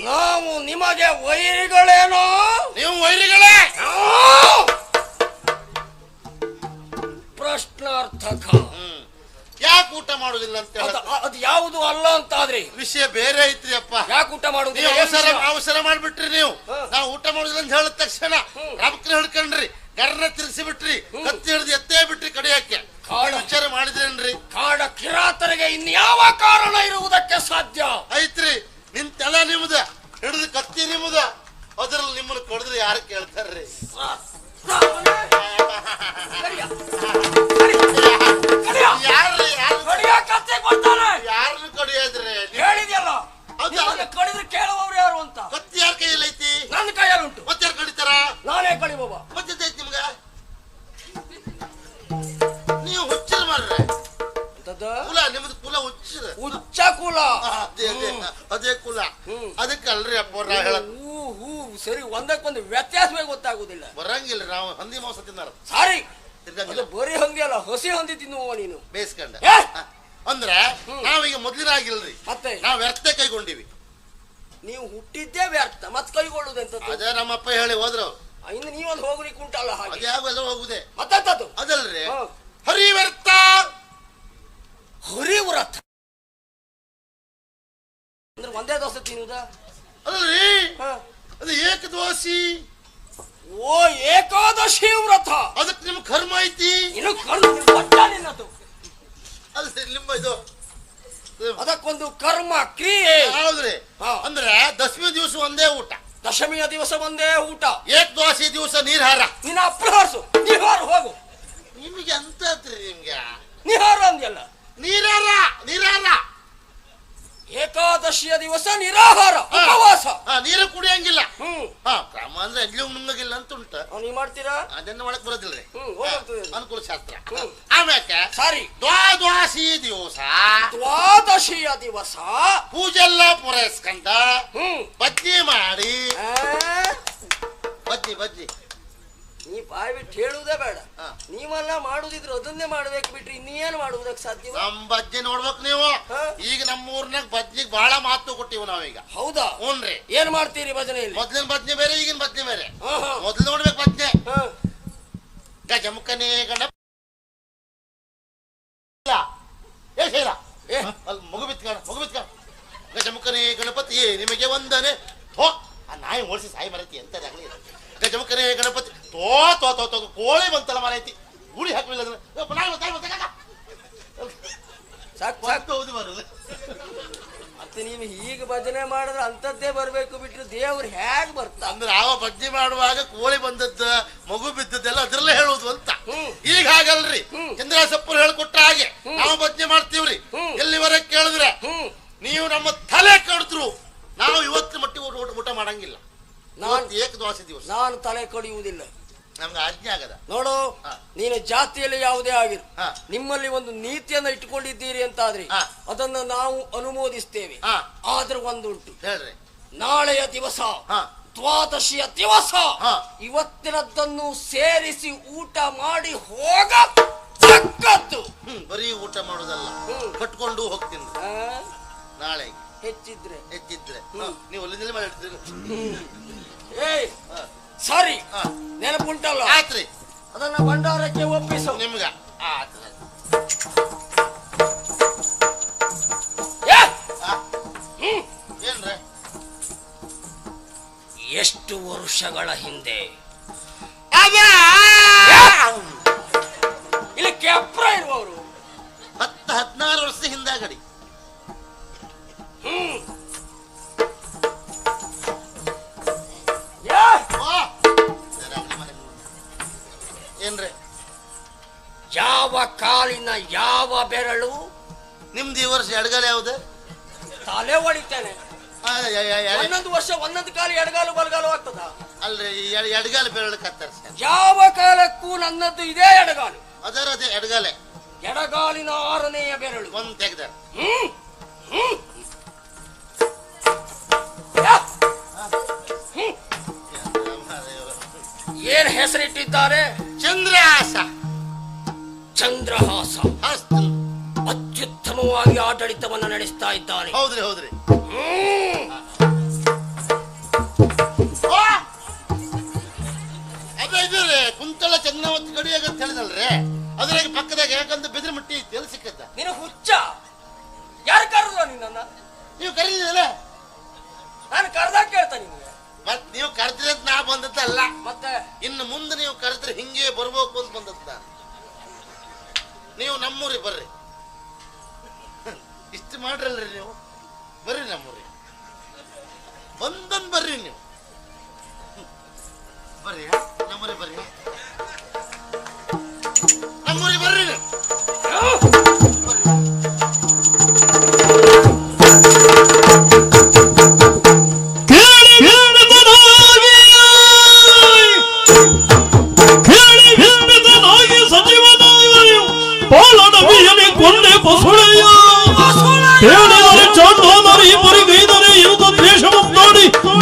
ನಾವು ನಿಮಗೆ ವೈರಿಗಳೇನೋ? ನೀವು ವೈರಿಗಳೇ. ಪ್ರಶ್ನಾರ್ಥಕ. ಯಾಕೆ ಊಟ ಮಾಡುದಿಲ್ಲ ಅಂತ ಅದು ಯಾವುದು ಅಲ್ಲ ಅಂತಾದ್ರಿ ವಿಷಯ ಬೇರೆ ಐತ್ರಿ ಅಪ್ಪ. ಯಾಕೆ ಊಟ ಮಾಡುದಿಲ್ಲ? ಅವಸರ ಮಾಡ್ಬಿಟ್ರಿ ನೀವು. ನಾವು ಊಟ ಮಾಡುದಿಲ್ಲ ಅಂತ ಹೇಳಿದ ತಕ್ಷಣ ರಮಕ್ನ ಹಿಡ್ಕೊಂಡ್ರಿ, ಗರ್ನ ತಿರ್ಸಿ ಬಿಟ್ರಿ, ಕತ್ತಿ ಹಿಡಿದು ಎತ್ತೇ ಬಿಟ್ರಿ ಕಡಿಯಕ್ಕೆ. ವಿಚಾರ ಮಾಡಿದ್ರೇನ್ರಿ? ಕಾಡ ಕಿರಾತರಿಗೆ ಇನ್ಯಾವ ಕಾರಣ ಇರುವುದಕ್ಕೆ ಸಾಧ್ಯ ಐತ್ರಿ? ನಿಂತೆಲ್ಲ ನಿಮ್ದ, ಹಿಡಿದು ಕತ್ತಿ ನಿಮ್ದ, ಅದ್ರಲ್ಲಿ ನಿಮ್ಮನ್ನು ಕಡಿದ್ರೆ ಯಾರು ಕೇಳ್ತಾರ್ರಿ? ಯಾರನ್ನು ಕಡಿಯೋದ್ರಿ? ಹೇಳಿದ್ಯಲ್ಲ ಕಡಿದ್ರೆ ಕೇಳುವವ್ರು ಯಾರು ಅಂತ. ಕತ್ತಿ ಯಾರ ಕೈಯಲ್ಲಿ ಐತಿ? ನನ್ನ ಕೈಯಲ್ಲಿ ಉಂಟು. ಮತ್ತೆ ಯಾರು ಕಡಿತಾರ? ನಾನೇ ಕಡಿಬೋಬ. ಮತ್ತೆ ಐತಿ ನಿಮ್ಗ? ನೀವು ಹುಚ್ಚರ ಮಾಡ್ರೆ ಕುಲ, ನಿಮ್ದು ಕುಲ ಹುಚ್ಚರ, ಹುಚ್ಚ ಕುಲ. ಅದೇ ಕುಲ. ಅದಕ್ಕಲ್ರಿ ಅಪ್ಪ ಹೇಳ. ಸರಿ, ಒಂದಕ್ಕೊಂದು ವ್ಯತ್ಯಾಸವೇ ಗೊತ್ತಾಗುದಿಲ್ಲ. ಬರಂಗಿಲ್ಲ, ನಾವು ಹಂದಿ ಮಾಂಸ ತಿನ್ನಾರ. ಸಾರಿ, ಬರೀ ಹಂದಿ ಅಲ್ಲ, ಹಸಿ ಹಂದಿ ತಿನ್ನುವ ನೀನು. ಬೇಯಿಸ್ಕೊಂಡ ಅಂದ್ರೆ ನಾವೀಗ ಮೊದ್ಲಿನಾಗಿಲ್ರಿ, ಮತ್ತೆ ನಾವ್ ವ್ಯರ್ಥ ಕೈಗೊಂಡಿವಿ. ನೀವು ಹುಟ್ಟಿದ್ದೇ ವ್ಯರ್ಥ, ಮತ್ ಕೈಗೊಳ್ಳುದಂತ. ಅದೇ ನಮ್ಮಪ್ಪ ಹೇಳಿ ಹೋದ್ರು. ಇನ್ನು ನೀವೊಂದು ಹೋಗ್ಲಿಕ್ಕೆ ಉಂಟಲ್ಲ, ಹಾಗೆ ಅದೇ ಹೋಗುದೇ. ಮತ್ತದು ಅದಲ್ರಿ ಹರಿ ವ್ಯರ್ಥ, ಹರಿ ವ್ರತ ಅಂದ್ರೆ ಒಂದೇ ದೋಸೆ ತಿನ್ನುವುದ? ಅಲ್ರಿ, ಅದು ಏಕದೋಸಿ. ಓ, ಏಕಾದಶಿ ವ್ರತ. ಅದಕ್ಕೆ ನಿಮ್ ಕರ್ಮ ಐತಿ. ಇನ್ನು ನಿನ್ನದು ಅಲ್ರಿ ನಿಮ್ಮ ಇದು, ಅದಕ್ಕೊಂದು ಕರ್ಮ ಕ್ರಿಯೆ. ಹೌದ್ರಿ. ಅಂದ್ರೆ ದಶಮಿ ದಿವಸ ಒಂದೇ ಊಟ, ದಶಮಿಯ ದಿವಸ ಒಂದೇ ಊಟ, ಏಕದ್ವಾಸಿ ದಿವಸ ನೀರ್ಹಾರ. ನಿನ್ನ ಅಪ್ರಹಾರಸು, ನಿಹಾರ ಹೋಗು. ನಿಮ್ಗೆ ಅಂತದ್ರಿ, ನಿಮ್ಗೆ ನಿಹಾರ ಅಂದ್ಯಲ್ಲ, ನೀರಾರ ನೀರಾರ. ಏಕಾದಶಿಯ ದಿವಸ ನಿರಾಹಾರ, ಉಪವಾಸ, ನೀರು ಕುಡಿಯಂಗಿಲ್ಲ. ಕ್ರಮ ಅಂದ್ರೆ ಎಲ್ಲಿ ನುಂಗಗಿಲ್ಲ ಅಂತ ಉಂಟ. ನೀವ್ ಮಾಡ್ತೀರಾ? ಅದನ್ನ ಒಳಗ್ ಬರೋದಿಲ್ರಿ, ಅನುಕೂಲ ಶಾಸ್ತ್ರ. ಆಮ್ಯಾಕೆ ಸಾರಿ, ದ್ವಾದಶಿ ದಿವಸ, ದ್ವಾದಶಿಯ ದಿವಸ ಪೂಜೆಲ್ಲ ಪೂರೈಸ್ಕೊಂಡ ಬಜ್ಜಿ ಮಾಡಿ, ಬಜ್ಜಿ ನೀ ಬಾಯ್ ಬಿಟ್ಟು ಹೇಳುವುದೇ ಬೇಡ. ನೀವೆಲ್ಲ ಮಾಡುದಿದ್ರೆ ಅದನ್ನೇ ಮಾಡ್ಬೇಕು ಬಿಟ್ರಿ ಇನ್ನೇನು ಮಾಡುವುದಕ್ಕೆ ಸಾಧ್ಯ? ನಮ್ ಬಜ್ಜಿ ನೋಡ್ಬೇಕು ನೀವು. ಈಗ ನಮ್ಮ ಊರ್ನಾಗ ಬಜ್ಜಿಗೆ ಬಹಳ ಮಹತ್ವ ಕೊಟ್ಟಿವ್ ನಾವೀಗ. ಹೌದಾ? ಹ್ಞೂನ್ರಿ. ಏನ್ ಮಾಡ್ತೀರಿ ಭಜನೆಯಲ್ಲಿ? ಮೊದ್ಲಿನ ಬಜ್ಜಿ ಬೇರೆ, ಈಗಿನ ಬಜ್ಜಿ ಬೇರೆ. ಮೊದ್ಲು ನೋಡ್ಬೇಕು ಬಜ್ಜೆ. ಗಜಮುಖನೇ ಗಣಪ ಅಲ್ಲಿ ಮಗು ಬಿತ್ಕ ಗಜಮುಖನೇ ಗಣಪತಿ ನಿಮಗೆ ವಂದನೆ. ಥೋ, ಆ ನಾಯಿ ಓಡಿಸಿ ಸಾಯಿ ಮರೈತಿ ಎಂತದಾಗಲಿ. ಗಜಮುಖನೇ ಗಣಪತಿ ತೋ ತೋ ತೋ ತೋ ಕೋಳಿ ಬಂತಲ್ಲ ಮರೈತಿ, ಗುಡಿ ಹಾಕಲಿಲ್ಲ. ಹೌದು ಬರೋದು. ಮತ್ತೆ ನೀವು ಈಗ ಭಜನೆ ಮಾಡಿದ್ರೆ ಅಂತದ್ದೇ ಬರ್ಬೇಕು ಬಿಟ್ರೆ ದೇವ್ರು ಹೇಗ್ ಬರ್ತ? ಅಂದ್ರೆ ಆವ ಬಜ್ಜಿ ಮಾಡುವಾಗ ಕೋಳಿ ಬಂದದ್ದ, ಮಗು ಬಿದ್ದದ್ದೆಲ್ಲ ಅದ್ರಲ್ಲೇ ಹೇಳುವುದು ಅಂತ. ಈಗ ಹಾಗಲ್ರಿ, ಚಂದ್ರಸಪ್ಪರು ಹೇಳ್ಕೊಟ್ಟ ಹಾಗೆ ನಾವು ಬಜ್ಜಿ ಮಾಡ್ತೀವ್ರಿ. ಎಲ್ಲಿವರೆಗೆ ಕೇಳಿದ್ರೆ ನೀವು ನಮ್ಮ ತಲೆ ಕಡಿದ್ರು ನಾವು ಇವತ್ತು ಮಟ್ಟಿಗೆ ಊಟ ಮಾಡಂಗಿಲ್ಲ. ಏಕದ್ವಾಸಿ ದಿವಸ ನಾನು ತಲೆ ಕಡಿಯುವುದಿಲ್ಲ, ನಮ್ಗೆ ಆಜ್ಞೆ ಆಗದ. ನೋಡು, ನೀನು ಜಾತಿಯಲ್ಲಿ ಯಾವುದೇ ಆಗಿರು, ನಿಮ್ಮಲ್ಲಿ ಒಂದು ನೀತಿಯನ್ನ ಇಟ್ಟುಕೊಂಡಿದ್ದೀರಿ ಅಂತಾದ್ರೆ ಅದನ್ನ ನಾವು ಅನುಮೋದಿಸ್ತೇವೆ. ಆದ್ರೆ ಒಂದುಂಟು, ಹೇಳ್ರಿ. ನಾಳೆಯ ದಿವಸ ದ್ವಾದಶಿಯ ದಿವಸ ಇವತ್ತಿನದ್ದನ್ನು ಸೇರಿಸಿ ಊಟ ಮಾಡಿ ಹೋಗ. ಬರೀ ಊಟ ಮಾಡೋದಲ್ಲ, ಕಟ್ಕೊಂಡು ಹೋಗ್ತೀನಿ ನಾಳೆ. ಹೆಚ್ಚಿದ್ರೆ ನೀವು ಒಳ್ಳೆ ಮಾಡಿರ್ತೀರಿ. ಸರಿ, ನೆನಪುಂಟಲ್ಲ? ಆತ್ರಿ, ಅದನ್ನ ಭಂಡಾರಕ್ಕೆ ಒಪ್ಪಿಸು. ನಿಮ್ಗ ಏನ್ರಿ? ಎಷ್ಟು ವರ್ಷಗಳ ಹಿಂದೆ ಇಲ್ಲಿ ಕೆಪ್ರ ಇರುವವರು 10-14 ವರ್ಷದ ಹಿಂದಾಗಡಿ ಏನ್ರಿ? ಯಾವ ಕಾಲಿನ ಯಾವ ಬೆರಳು ನಿಮ್ದು ಈ ವರ್ಷ ಎಡಗಾಲ ಯಾವ್ದು? ತಲೆ ಹೊಡಿತೇನೆ. ಒಂದೊಂದು ವರ್ಷ ಒಂದೊಂದು ಕಾಲ ಎಡಗಾಲು ಬಲಗಾಲು ಆಗ್ತದ ಅಲ್ರಿ? ಎಡಗಾಲ ಬೆರಳು ಕತ್ತರಿಸ. ಯಾವ ಕಾಲಕ್ಕೂ ನನ್ನದು ಇದೇ ಎಡಗಾಲು. ಅದೇ ಎಡಗಾಲೆ, ಎಡಗಾಲಿನ 6ನೆಯ ಬೆರಳು ಒಂದ್ ತೆಗ್ದ. ಏನ್ ಹೆಸರಿಟ್ಟಿದ್ದಾರೆ? ಚಂದ್ರಹಾಸ. ಚಂದ್ರಹಾಸ ಅತ್ಯುತ್ತಮವಾಗಿ ಆಡಳಿತವನ್ನು ನಡೆಸ್ತಾ ಇದ್ದಾನೆ. ಹೌದ್ರಿ ಹೌದ್ರಿ. ಅದೇ ಇದ್ರಿ ಕುಂತಳ ಚಂದ್ರಾವತಿ ಗಡಿಯಾಗ ಅಂತ ಹೇಳಿದಲ್ರಿ, ಅದ್ರಾಗ ಪಕ್ಕದಾಗ ಯಾಕಂತ ಬೆದ್ರ ಮಟ್ಟಿ ಎಲ್ಲಿ ಸಿಕ್ಕತ್ತ? ನೀನು ಹುಚ್ಚ? ಯಾರು ಕರೆದ ನಿನ್ನ? ನೀವು ಕರೀದಿಲ್ಲ, ನಾನು ಕರೆದಾಗ ಕೇಳ್ತಾ ನಿಮ್ಗೆ. ಮತ್ ನೀವು ಕರೆದ್ರೆ ನಾ ಬಂದದ್ದಲ್ಲ, ಮತ್ತೆ ಇನ್ನು ಮುಂದೆ ನೀವು ಕರೆದ್ರೆ ಹಿಂಗೆ ಬರ್ಬೇಕು ಅಂತ ಬಂದದ್ದ. ನೀವು ನಮ್ಮೂರಿಗೆ ಬರ್ರಿ, ಇಷ್ಟು ಮಾಡ್ರಲ್ರಿ ನೀವು, ಬರ್ರಿ ನಮ್ಮೂರಿಗೆ. ಬಂದನ್ ಬರ್ರಿ ನೀವು ಬರ್ರಿ ನಮ್ಮೂರಿಗೆ ಬರ್ರಿ ನಮ್ಮೂರಿಗೆ ಬರ್ರಿ ನೀವು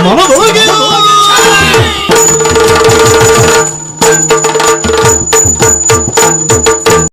ಮನದೊಳಗೆ